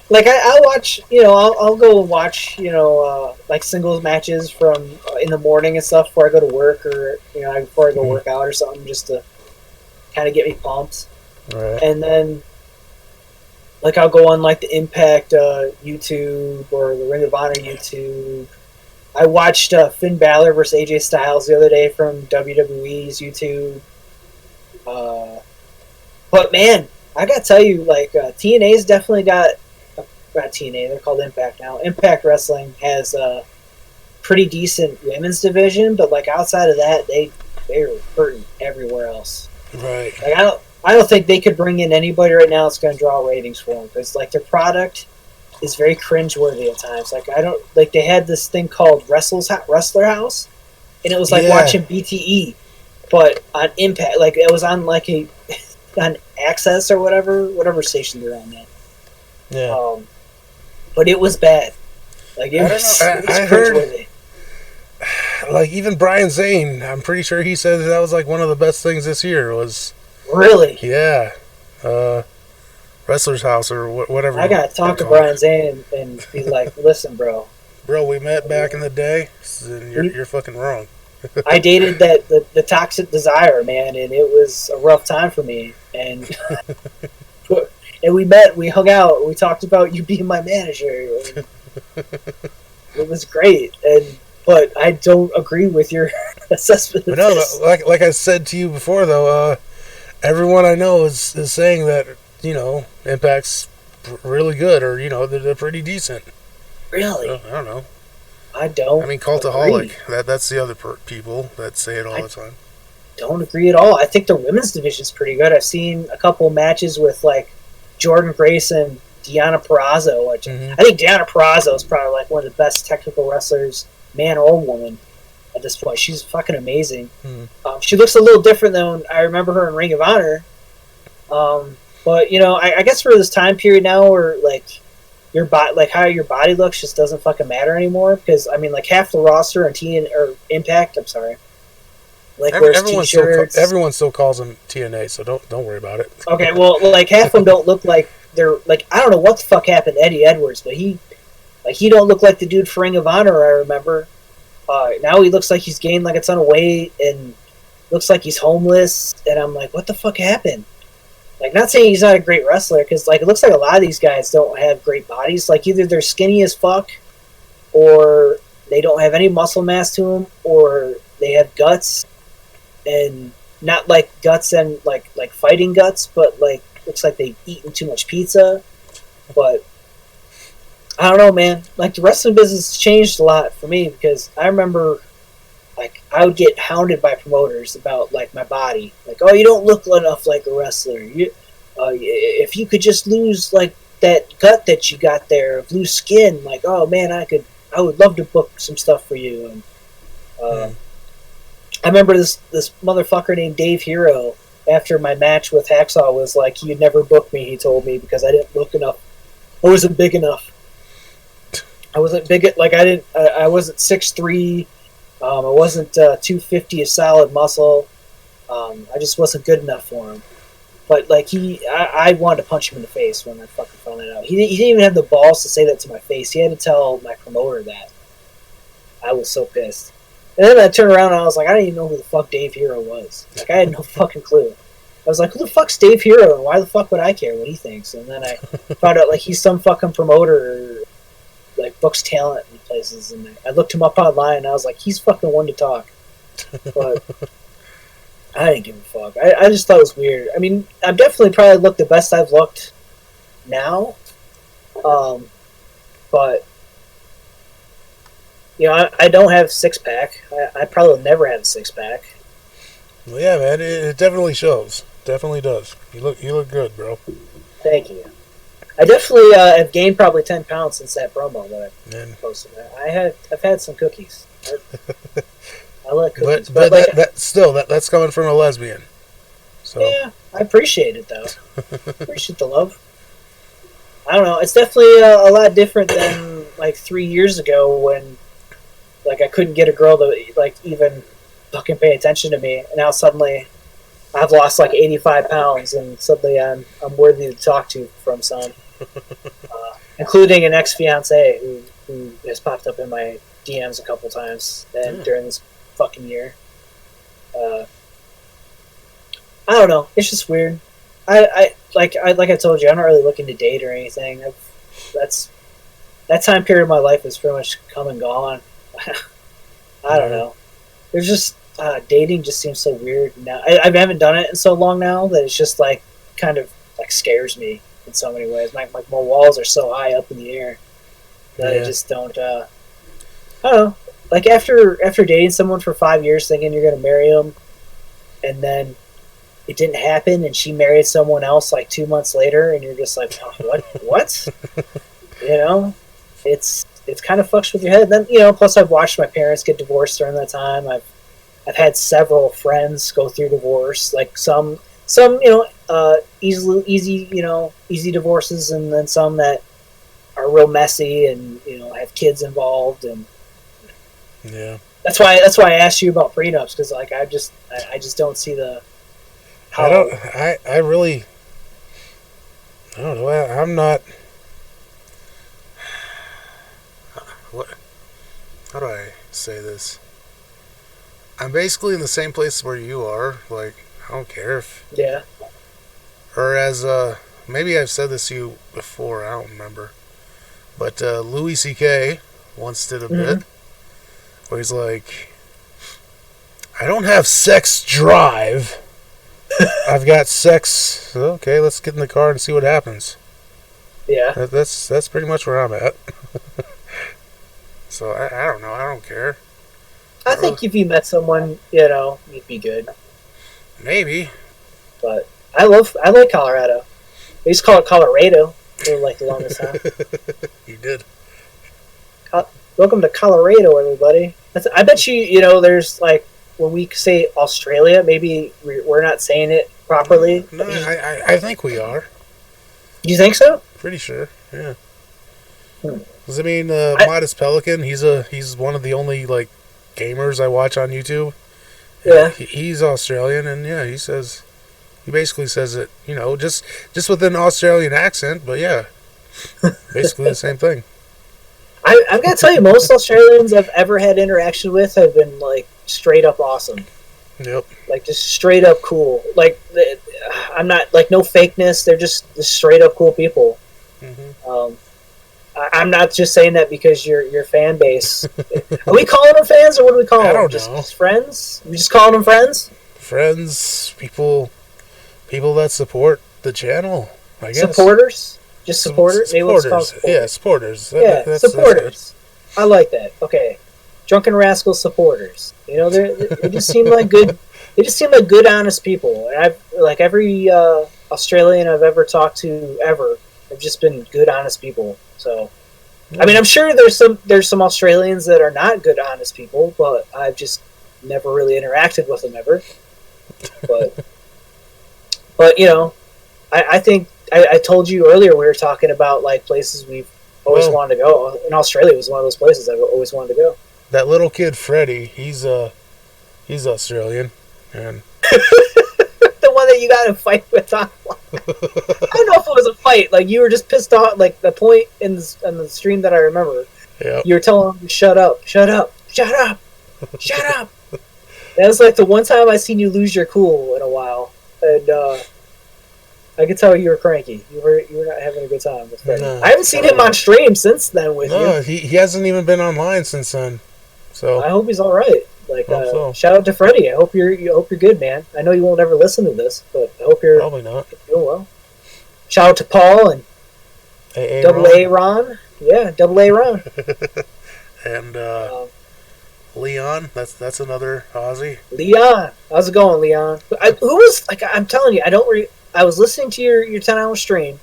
Like I'll watch, you know, I'll go and watch, you know, like singles matches from in the morning and stuff before I go to work, or you know, before I go work out or something, just to kind of get me pumped. Right. And then, like, I'll go on like the Impact YouTube or the Ring of Honor YouTube. I watched Finn Balor versus AJ Styles the other day from WWE's YouTube. But man, I gotta tell you, like TNA's definitely got. Not TNA, they're called Impact now. Impact Wrestling has a pretty decent women's division, but like outside of that, they're hurting everywhere else. Right. Like I don't think they could bring in anybody right now that's going to draw ratings for them, because like their product is very cringeworthy at times. Like I don't like they had this thing called Wrestler House, and it was like watching BTE, but on Impact. Like it was on like on Access or whatever station they're on now. Yeah. But it was bad. Like it was I heard, like even Brian Zane, I'm pretty sure he said that was like one of the best things this year was. Really? Yeah. Wrestler's House or whatever. I gotta talk to Brian Zane and be like, listen, bro. Bro, we met back in the day, and you're fucking wrong. I dated the toxic desire, man, and it was a rough time for me. And and we met, we hung out, we talked about you being my manager. And it was great, but I don't agree with your assessment of But no, this. like I said to you before, though, everyone I know is saying that Impact's really good, or they're pretty decent. Really, I don't know. I don't. I mean, Cultaholic. That's the other people that say it all the time. Don't agree at all. I think the women's division is pretty good. I've seen a couple matches with like Jordan Grace and Deonna Purrazzo. Which I think Deonna Purrazzo is probably like one of the best technical wrestlers, man or woman, at this point. She's fucking amazing. She looks a little different than I remember her in Ring of Honor. But I guess for this time period now, where like your body, like how your body looks, just doesn't fucking matter anymore. Because I mean, like half the roster on or Impact. I'm sorry. Like everyone still calls them TNA, so don't worry about it. Okay, well, like half of them don't look like they're like, I don't know what the fuck happened to Eddie Edwards, but he don't look like the dude for Ring of Honor. I remember. Now he looks like he's gained like a ton of weight and looks like he's homeless, and I'm like, what the fuck happened? Like, not saying he's not a great wrestler, because like it looks like a lot of these guys don't have great bodies. Like either they're skinny as fuck, or they don't have any muscle mass to them, or they have guts. And not like guts and like fighting guts, but like looks like they've eaten too much pizza. But I don't know, man. Like the wrestling business has changed a lot for me, because I remember like I would get hounded by promoters about like my body, like, oh, you don't look enough like a wrestler. If you could just lose like that gut that you got there, lose skin, like, oh man, I would love to book some stuff for you. And I remember this motherfucker named Dave Hero, after my match with Hacksaw, was like, you'd never book me, he told me, because I didn't look enough. I wasn't big enough. I wasn't big, like, I wasn't 6'3", I wasn't 250 of solid muscle. I just wasn't good enough for him. But, like, I wanted to punch him in the face when I fucking found that out. He didn't even have the balls to say that to my face. He had to tell my promoter that. I was so pissed. And then I turned around and I was like, I didn't even know who the fuck Dave Hero was. Like, I had no fucking clue. I was like, who the fuck's Dave Hero, and why the fuck would I care what he thinks? And then I found out, like, he's some fucking promoter, like, books talent in places. And I looked him up online, and I was like, he's fucking one to talk. But I didn't give a fuck. I just thought it was weird. I mean, I've definitely probably looked the best I've looked now. But I don't have a six-pack. I probably will never have a six-pack. Well, yeah, man, it definitely shows. Definitely does. You look good, bro. Thank you. I definitely have gained probably 10 pounds since that promo that I posted. I've had some cookies. I like cookies, but that's coming from a lesbian. So yeah, I appreciate it though. Appreciate the love. I don't know. It's definitely a lot different than like 3 years ago when like I couldn't get a girl to like even fucking pay attention to me, and now suddenly I've lost like 85 pounds, and suddenly I'm worthy to talk to from some, including an ex-fiance who has popped up in my DMs a couple times during this fucking year. I don't know. It's just weird. I told you, I'm not really looking to date or anything. That time period of my life is pretty much come and gone. I don't know. There's just dating just seems so weird now. I haven't done it in so long now that it's just like kind of like scares me in so many ways. My walls are so high up in the air that I just don't. I don't know. Like after dating someone for 5 years, thinking you're gonna marry them, and then it didn't happen, and she married someone else like 2 months later, and you're just like, oh, what? It's kind of fucks with your head. And then plus I've watched my parents get divorced during that time. I've had several friends go through divorce, like some easy divorces, and then some that are real messy and have kids involved, and yeah. That's why I asked you about prenups, because like I just don't see the. How... I really don't know. I'm not. What? How do I say this? I'm basically in the same place where you are. Like, I don't care if, Yeah. or as maybe I've said this to you before. I don't remember, but Louis C.K. once did a bit where he's like, I don't have sex drive. I've got sex. Okay, let's get in the car and see what happens. Yeah. That's pretty much where I'm at. So I don't know. I don't care. I think if you met someone, you know, you'd be good. Maybe. But I like Colorado. I used to call it Colorado for like the longest time. You did. Welcome to Colorado, everybody. I bet you know, there's like, when we say Australia, maybe we're not saying it properly. No, I think we are. You think so? Pretty sure. Yeah. Because I mean, Modest Pelican, he's one of the only like gamers I watch on YouTube. Yeah. He's Australian, and yeah, he basically says it, you know, just with an Australian accent, but yeah, basically the same thing. I'm gonna tell you, most Australians I've ever had interaction with have been like straight up awesome. Yep. Like just straight up cool. Like I'm not like no fakeness. They're just straight up cool people. Mm-hmm. I'm not just saying that because your fan base. Are we calling them fans, or what do we call them? I don't know. Just friends? We just calling them friends? Friends, people that support the channel, I guess. Supporters? Just supporters? Maybe let's call them Supporters. Yeah, supporters. That's supporters. I like that. Okay. Drunken Rascal supporters. You know, they just seem like good. They just seem like good, honest people. And I've like every Australian I've ever talked to ever have just been good, honest people. So, I mean, I'm sure there's some Australians that are not good, honest people, but I've just never really interacted with them ever. But you know, I think I told you earlier we were talking about like places we've always wanted to go, and Australia was one of those places I've always wanted to go. That little kid Freddie, he's Australian, and the one that you got in a fight with on. I don't know if it was a fight. Like you were just pissed off. Like the point in the stream that I remember, you were telling him to shut up, shut up, shut up, shut up. That was like the one time I seen you lose your cool in a while, and I could tell you were cranky. You were not having a good time with Freddie. No, I haven't seen him on stream since then with you. No, he hasn't even been online since then. So I hope he's all right. Like so. Shout out to Freddie. I hope you're good, man. I know you won't ever listen to this, but I hope you're probably not doing well. Shout out to Paul and Double A Ron. Yeah, Double A Ron. And Leon. That's another Aussie. Leon, how's it going, Leon? Who was like? I'm telling you, I was listening to your 10-hour stream.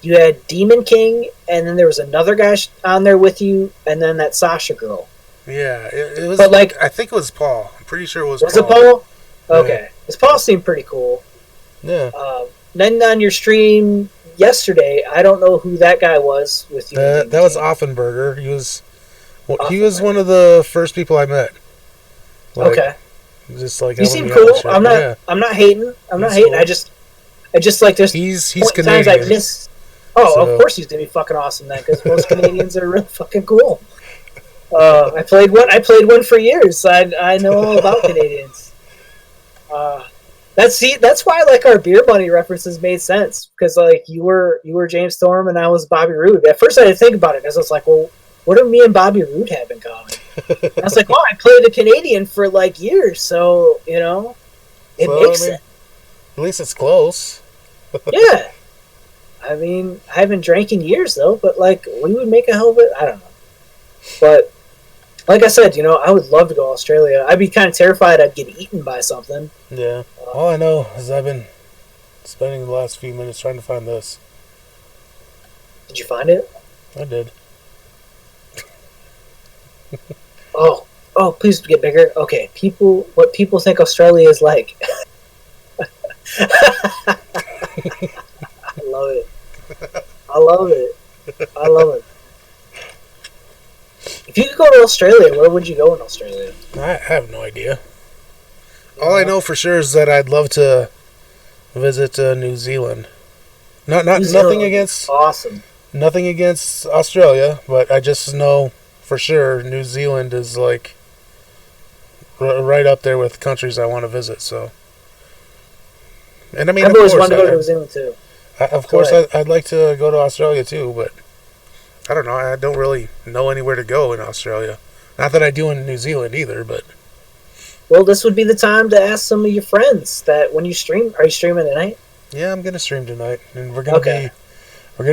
You had Demon King, and then there was another guy on there with you, and then that Sasha girl. Yeah, it was. But like, I think it was Paul. I'm pretty sure it was. Was it Paul? Okay, because Paul seemed pretty cool. Yeah. Then on your stream yesterday, I don't know who that guy was with you. That was Offenberger. He was one of the first people I met. Like, okay. Just like he seemed cool. I'm not hating. I'm not hating. Cool. I just like this. He's Canadian. Times I miss. Of course he's gonna be fucking awesome then, because most Canadians are really fucking cool. I played one for years. I know all about Canadians. That's why like our Beer Bunny references made sense, because like you were James Storm and I was Bobby Roode. At first I didn't think about it because I was like, well, what do me and Bobby Roode have in common? And I was like, well, I played a Canadian for like years, so you know, it makes sense. At least it's close. Yeah. I mean, I haven't drank in years though, but like we would make a hell of it. I don't know, but. Like I said, you know, I would love to go to Australia. I'd be kind of terrified I'd get eaten by something. Yeah. All I know is I've been spending the last few minutes trying to find this. Did you find it? I did. Oh, please get bigger. Okay, what people think Australia is like. I love it. I love it. If you could go to Australia, where would you go in Australia? I have no idea. All I know for sure is that I'd love to visit New Zealand. Nothing against awesome. Nothing against Australia, but I just know for sure New Zealand is like right up there with countries I want to visit. So, and I mean, I've of always course, wanted to go to New Zealand too. of course, I'd like to go to Australia too, but I don't know. I don't really know anywhere to go in Australia. Not that I do in New Zealand either, but Well, this would be the time to ask some of your friends that when you stream, are you streaming tonight? yeah, I'm gonna stream tonight, and we're gonna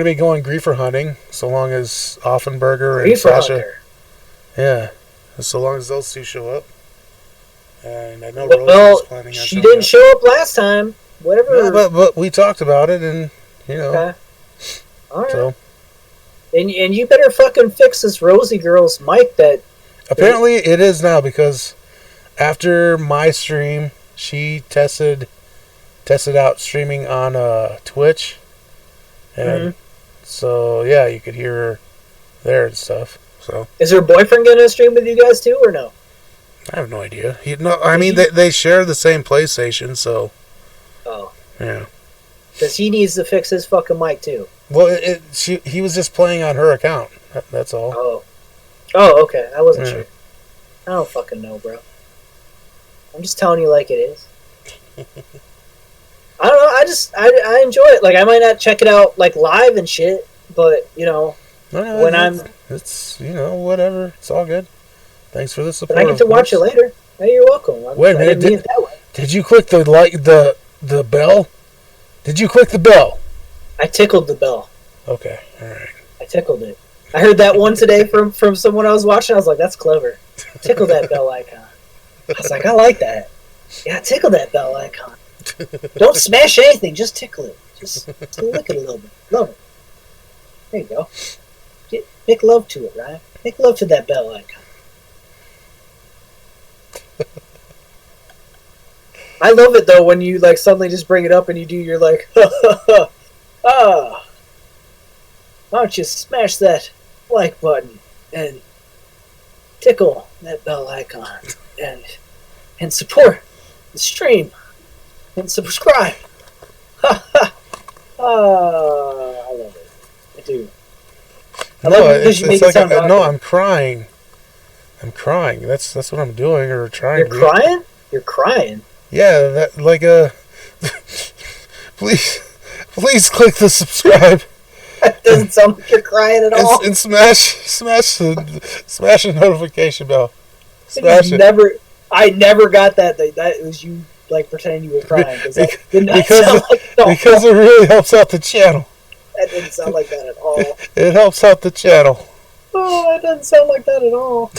be going griefer hunting, so long as Offenberger and Griefer Sasha, Hunter. yeah, so long as those two show up. And I know Well, Rose is planning on she showing didn't up. show up last time. Whatever. No, but we talked about it, and you know, Okay. All right. so And you better fucking fix this Rosie girl's mic that. apparently it is now, because after my stream, she tested out streaming on Twitch, and so yeah, you could hear her there and stuff. So Is her boyfriend gonna stream with you guys too, or no? I have no idea. I mean, they share the same PlayStation, so Oh. yeah. Because he needs to fix his fucking mic too. Well, he was just playing on her account. That's all. Oh. Oh, okay. I wasn't Yeah. sure. I don't fucking know, bro. I'm just telling you like it is. I don't know. I enjoy it. Like, I might not check it out like live and shit, but you know, No, it's whatever. It's all good. Thanks for the support. but I get to watch it later. Hey, you're welcome. Wait a I didn't minute. mean it that way. Did you click the bell? Did you click the bell? I tickled the bell. Okay, all right. I tickled it. I heard that one today from someone I was watching. I was like, that's clever. Tickle that bell icon. I was like, I like that. Yeah, tickle that bell icon. Don't smash anything. Just tickle it. Just lick it a little bit. Love it. There you go. Make love to it, right? Make love to that bell icon. I love it though when you like suddenly just bring it up and you do your like, why don't you smash that like button and tickle that bell icon and support the stream and subscribe. I love it. I do. I love it because you make it sound awkward. no, I'm crying. I'm crying. That's what I'm doing or trying. You're crying? You're crying. Yeah, that like please click the subscribe. That doesn't sound like you're crying at all. And smash the notification bell. Smash it. I never got that. That was you like pretending you were crying because because it really helps out the channel. That didn't sound like that at all. It helps out the channel. Oh, that doesn't sound like that at all.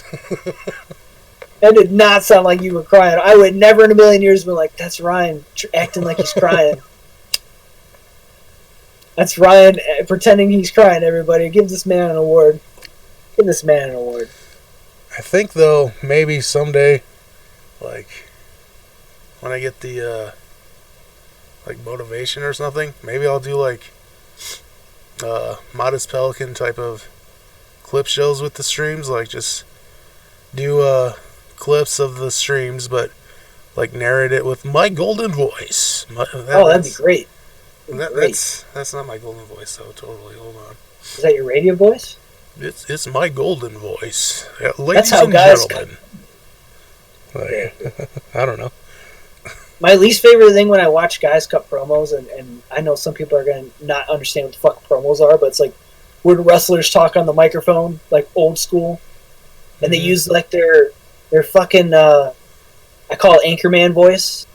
That did not sound like you were crying. I would never in a million years be like, that's Ryan acting like he's crying. That's Ryan pretending he's crying, everybody. Give this man an award. Give this man an award. I think, though, maybe someday, like, when I get the, like, motivation or something, maybe I'll do, like, Modest Pelican type of clip shows with the streams. Like, just do, clips of the streams, but, like, narrate it with my golden voice. That'd be great. That's not my golden voice, though, totally. Hold on. Is that your radio voice? It's my golden voice. Ladies how and guys gentlemen. Like, I don't know. My least favorite thing when I watch guys cut promos, and I know some people are going to not understand what the fuck promos are, but it's like when wrestlers talk on the microphone, like old school, and they use like their fucking, I call it anchorman voice,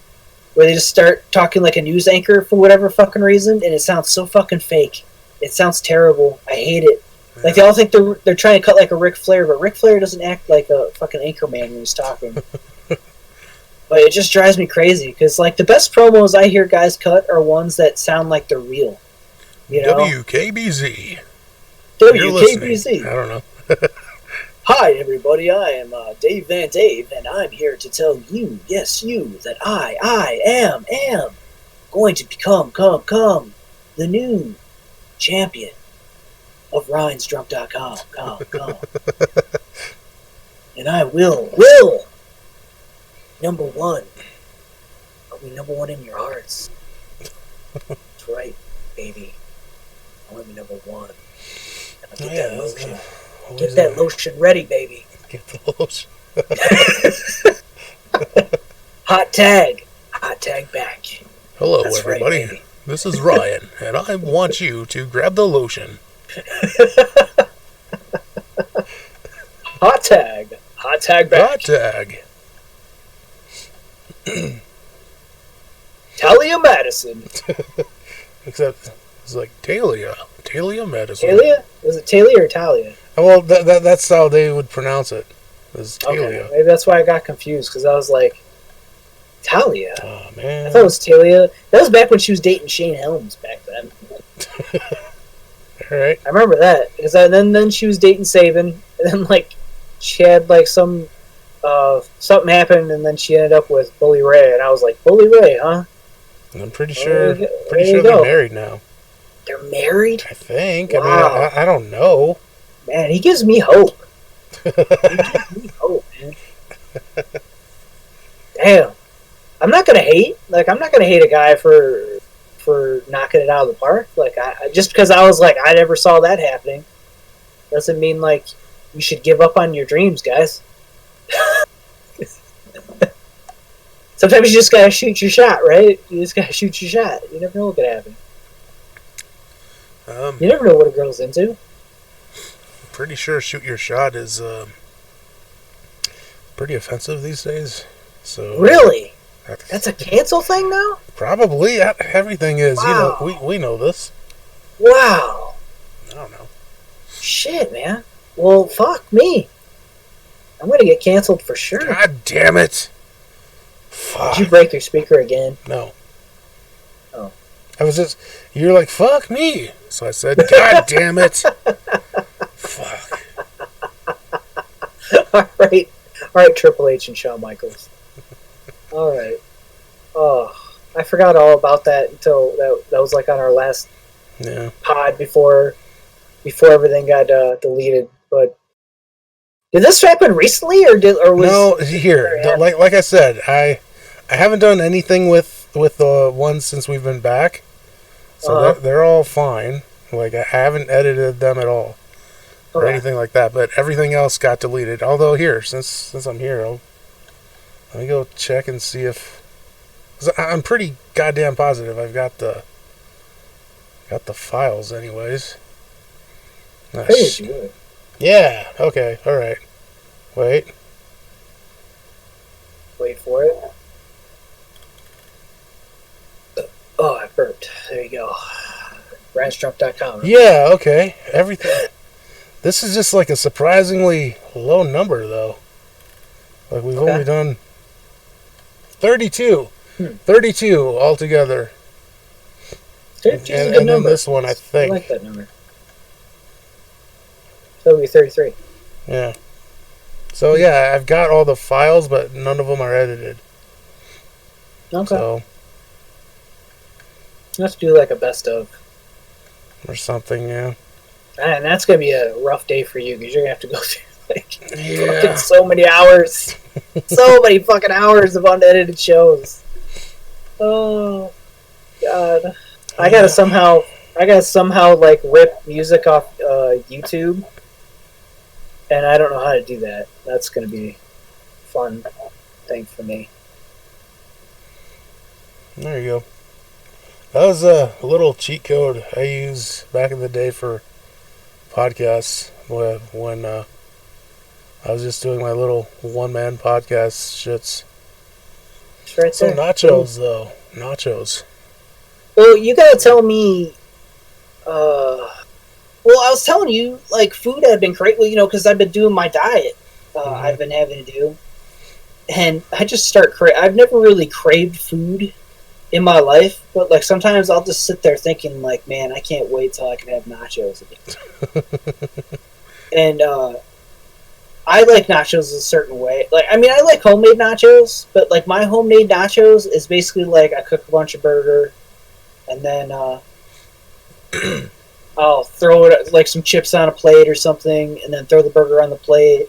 where they just start talking like a news anchor for whatever fucking reason, and it sounds so fucking fake. It sounds terrible. I hate it. Like, they all think they're trying to cut like a Ric Flair, but Ric Flair doesn't act like a fucking anchorman when he's talking. But it just drives me crazy, because, like, the best promos I hear guys cut are ones that sound like they're real. You know? WKBZ. WKBZ. I don't know. Hi, everybody. I am Dave Van Dave, and I'm here to tell you, yes, you, that I am going to become the new champion of RhinesDrunk.com. And I will number one. I'll be number one in your hearts. That's right, baby. I want to be number one. And I'll get that lotion. Get that lotion ready, baby. Get the lotion. Hot tag back. Hello, That's right, everybody. baby. This is Ryan, and I want you to grab the lotion. Hot tag back. Hot tag. Talia Madison. Except it's like Talia Madison. Talia? Was it Talia or Talia? Well, that's how they would pronounce it. Is Talia. Okay, maybe that's why I got confused, because I was like, Talia? Oh I man. thought it was Talia. That was back when she was dating Shane Helms back then. All right. I remember that, because then she was dating Saban, and then like she had like something happened, and then she ended up with Bully Ray, and I was like, Bully Ray, huh? And I'm pretty sure There they're you go. married now. They're married? I think. Wow. I mean, I don't know. Man, he gives me hope. He gives me hope, man. Damn. I'm not gonna hate. Like, I'm not gonna hate a guy for knocking it out of the park. Like, I just because I was like, I never saw that happening, doesn't mean like you should give up on your dreams, guys. Sometimes you just gotta shoot your shot, right? You just gotta shoot your shot. You never know what could happen. You never know what a girl's into. Pretty sure shoot your shot is pretty offensive these days. So Really? That's a cancel thing now? probably everything is. Wow. You know, we know this. Wow. I don't know. Shit, man. Well, fuck me. I'm gonna get canceled for sure. God damn it! Fuck. Did you break your speaker again? No. Oh. I was just. You're like fuck me. So I said, God damn it! Fuck. All right, Triple H and Shawn Michaels. All right. Oh, I forgot all about that until that was like on our last Yeah. pod before everything got deleted. But did this happen recently, or was No, here, like I said, I haven't done anything with the ones since we've been back, so they're all fine. Like I haven't edited them at all or anything like that. But everything else got deleted. Although here, since I'm here, let me go check and see if. 'Cause I'm pretty goddamn positive I've got the files, anyways. Ah, Hey, you would. yeah. Okay. All right. Wait. Wait for it. Oh, I burped. There you go. RanchDrunk.com. Yeah, okay. Everything. This is just like a surprisingly low number, though. Like, we've only done 32. 32 altogether. 32 is a And good then number. this one, I I think. like that number. So it'll be 33. Yeah. So, yeah, I've got all the files, but none of them are edited. Okay. So, You have to do like a best of. or something, yeah. And that's going to be a rough day for you because you're going to have to go through like Yeah. fucking so many hours. So many fucking hours of unedited shows. Oh, God. I gotta somehow like rip music off YouTube. And I don't know how to do that. That's going to be a fun thing for me. There you go. That was a little cheat code I used back in the day for podcasts when I was just doing my little one-man podcast shits. It's right So there. nachos, though. Nachos. Well, you gotta tell me. Well, I was telling you, like, food had been great. Well, you know, because I've been doing my diet. I've been having to do, and I just start. I've never really craved food in my life, but like sometimes I'll just sit there thinking, like, man, I can't wait till I can have nachos again. And I like nachos a certain way. Like, I mean, I like homemade nachos, but like my homemade nachos is basically like I cook a bunch of burger, and then I'll throw it like some chips on a plate or something, and then throw the burger on the plate,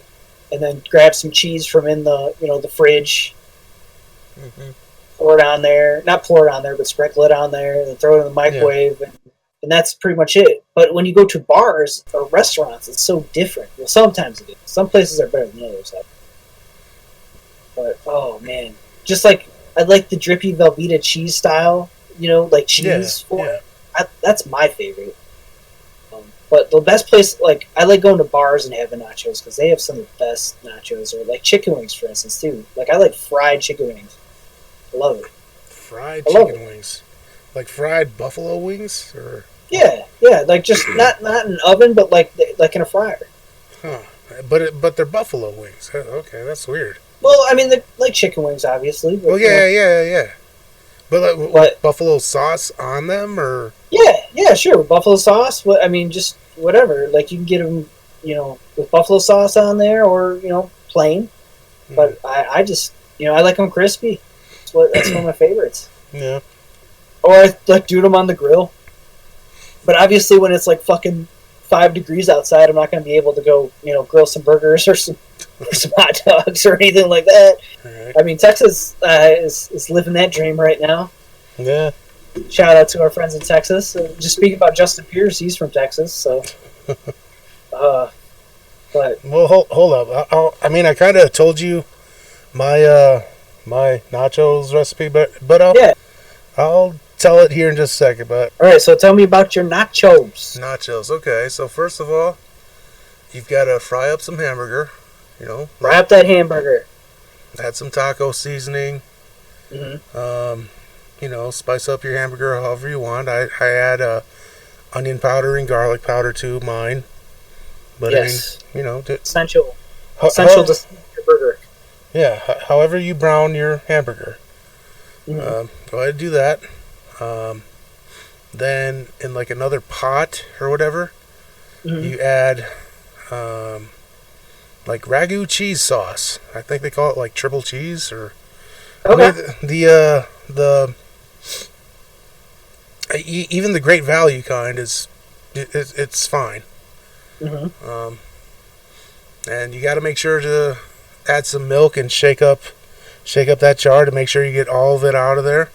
and then grab some cheese from in the the fridge, pour it on there. Not pour it on there, but sprinkle it on there, and then throw it in the microwave, and that's pretty much it. But when you go to bars or restaurants, it's so different. Well, sometimes it is. Some places are better than others. But oh man, just like I like the drippy Velveeta cheese style, like cheese for it. That's my favorite. But the best place, like I like going to bars and having nachos because they have some of the best nachos, or like chicken wings, for instance, too. Like I like fried chicken wings. I love it. Fried chicken wings, like fried buffalo wings, or yeah, like just not in an oven, but like in a fryer. huh? But they're buffalo wings. Okay, that's weird. Well, I mean, they're like chicken wings, obviously. But, Well, yeah. But like, But- buffalo sauce on them, or yeah, sure. With buffalo sauce. I mean, just whatever. Like you can get them, with buffalo sauce on there, or plain. But I just, I like them crispy. That's one of my favorites. yeah. Or I like doing them on the grill. But obviously, when it's like fucking 5 degrees outside, I'm not going to be able to go, grill some burgers or some hot dogs or anything like that. Right. I mean, Texas is living that dream right now. Yeah. Shout out to our friends in Texas. Just speaking about Justin Pierce, he's from Texas, so. But Well, hold up. I mean, I kind of told you my my nachos recipe, but I'll tell it here in just a second. But all right, so tell me about your nachos. nachos. Okay, so first of all, you've got to fry up some hamburger. Wrap that hamburger. Add some taco seasoning. Mm-hmm. Spice up your hamburger however you want. I add onion powder and garlic powder to mine. But Yes. I mean, Essential ho- to ho- your burger. yeah, however you brown your hamburger. Mhm. Go ahead and do that. Then in like another pot or whatever, Mhm. you add like ragu cheese sauce. I think they call it like triple cheese or Okay. even the Great Value kind it's fine. Mm-hmm. And you got to make sure to add some milk and shake up that jar to make sure you get all of it out of there.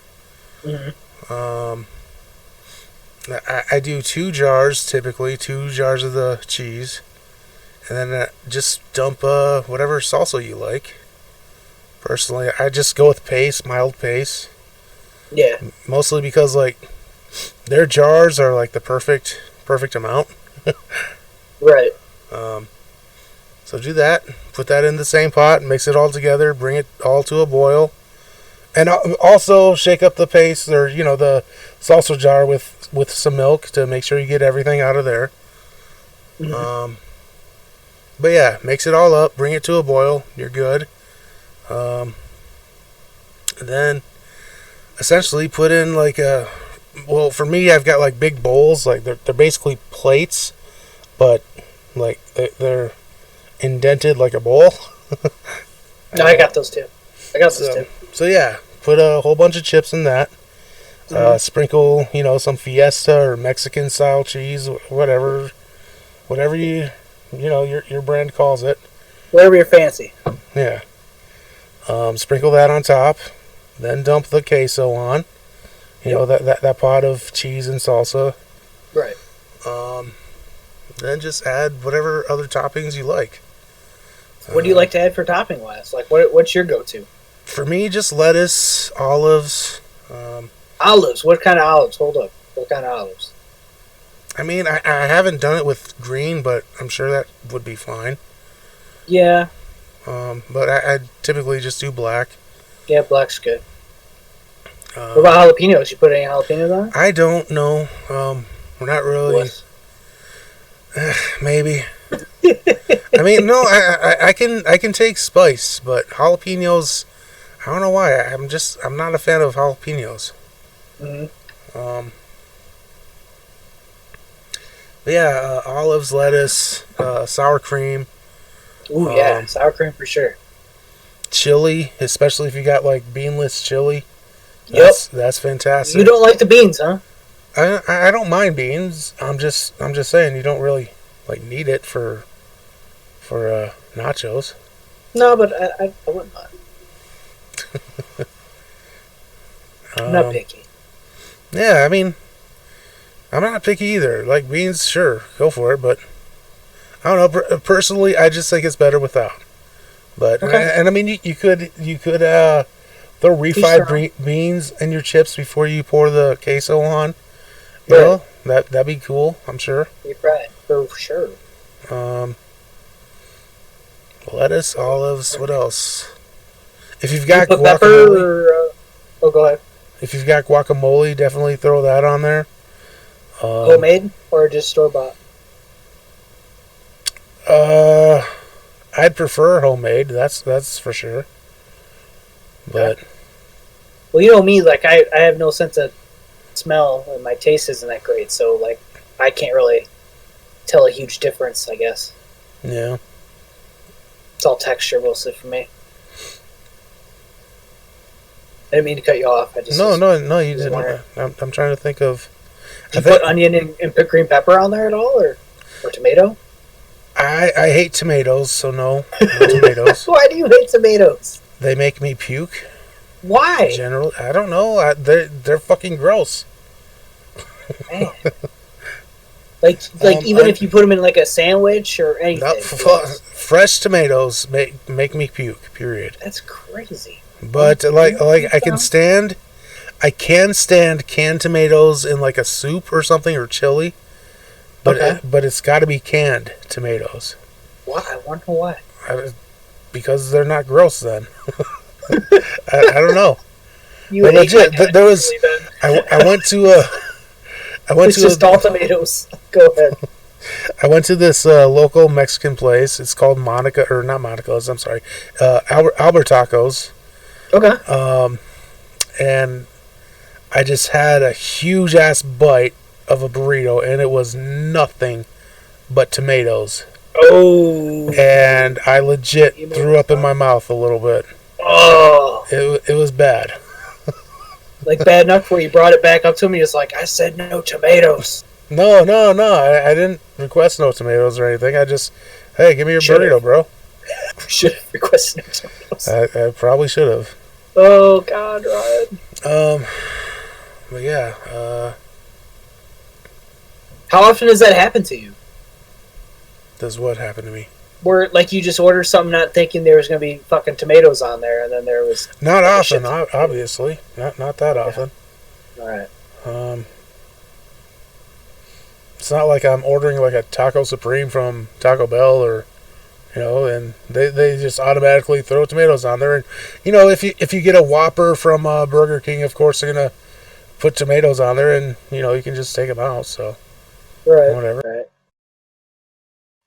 Mm-hmm. I do 2 jars typically, 2 jars of the cheese, and then just dump whatever salsa you like. Personally, I just go with paste, mild paste, Yeah. mostly because like their jars are like the perfect amount. Right. So do that. Put that in the same pot, mix it all together, bring it all to a boil, and also shake up the paste or the salsa jar with some milk to make sure you get everything out of there. Mm-hmm. But yeah, mix it all up, bring it to a boil. You're good. And then essentially put in like for me, I've got like big bowls, like they're basically plates, but like they're indented like a bowl. No, I got those too. So yeah, put a whole bunch of chips in that. Sprinkle, some Fiesta or Mexican style cheese, whatever your brand calls it. Whatever you're fancy. Yeah. Sprinkle that on top, then dump the queso on. That pot of cheese and salsa. Right. Then just add whatever other toppings you like. What do you like to add for topping wise? Like, what's your go-to? For me, just lettuce, olives. Olives. What kind of olives? Hold up. What kind of olives? I mean, I haven't done it with green, but I'm sure that would be fine. Yeah. But I typically just do black. Yeah, black's good. What about jalapenos? You put any jalapenos on? I don't know. We're not really. What? Maybe. I mean, no. I can take spice, but jalapenos. I don't know why. I'm not a fan of jalapenos. Mm-hmm. But yeah, olives, lettuce, sour cream. Ooh, yeah, sour cream for sure. Chili, especially if you got like beanless chili. Yep. That's fantastic. You don't like the beans, huh? I don't mind beans. I'm just saying you don't really like need it for nachos. No, but I wouldn't mind. I'm not picky. Yeah, I mean, I'm not picky either. Like beans, sure, go for it. But I don't know. Personally, I just think it's better without. But Okay. and I mean you could throw refried beans in your chips before you pour the queso on. You Right. know that'd be cool. I'm sure. Deep fried for sure. Lettuce, olives. What else? If you've You got put guacamole, pepper. Oh, go ahead. if you've got guacamole, definitely throw that on there. Homemade or just store bought? I'd prefer homemade. That's for sure. But Well, you know me, like I have no sense of smell, and my taste isn't that great, so like I can't really tell a huge difference. I guess yeah, it's all texture mostly for me. I didn't mean to cut you off. I just no, you just didn't. wondering. I'm trying to think of. Do you put onion and put green pepper on there at all, or tomato? I hate tomatoes, so no tomatoes. Why do you hate tomatoes? They make me puke. Why? Generally, I don't know. They're fucking gross. Man. Like even if you put them in like a sandwich or anything. Fresh tomatoes make me puke. Period. That's crazy. But I can stand canned tomatoes in like a soup or something or chili. But Okay. but it's got to be canned tomatoes. Why? I wonder why. Because they're not gross then. I don't know. You But hate legit, that there was then. I went to It's just all tomatoes. Go ahead. I went to this local Mexican place. It's called Monica, or not Monica's. I'm sorry, Albert Tacos. Okay. And I just had a huge ass bite of a burrito, and it was nothing but tomatoes. Oh. And I legit threw up in my mouth a little bit. Oh. It was bad. Like bad enough where you brought it back up to me. It's like, I said no tomatoes. No. I didn't request no tomatoes or anything. I just, hey, give me your burrito, bro. Should have requested no tomatoes. I probably should have. Oh, God, Ryan. But yeah. How often does that happen to you? Does what happened to me? Where, like, you just ordered something not thinking there was going to be fucking tomatoes on there, and then there was... Not often, obviously. Not that often. All right. It's not like I'm ordering like a Taco Supreme from Taco Bell or, and they just automatically throw tomatoes on there. And if you get a Whopper from Burger King, of course they're gonna put tomatoes on there, and you can just take them out. So Right. whatever. Right.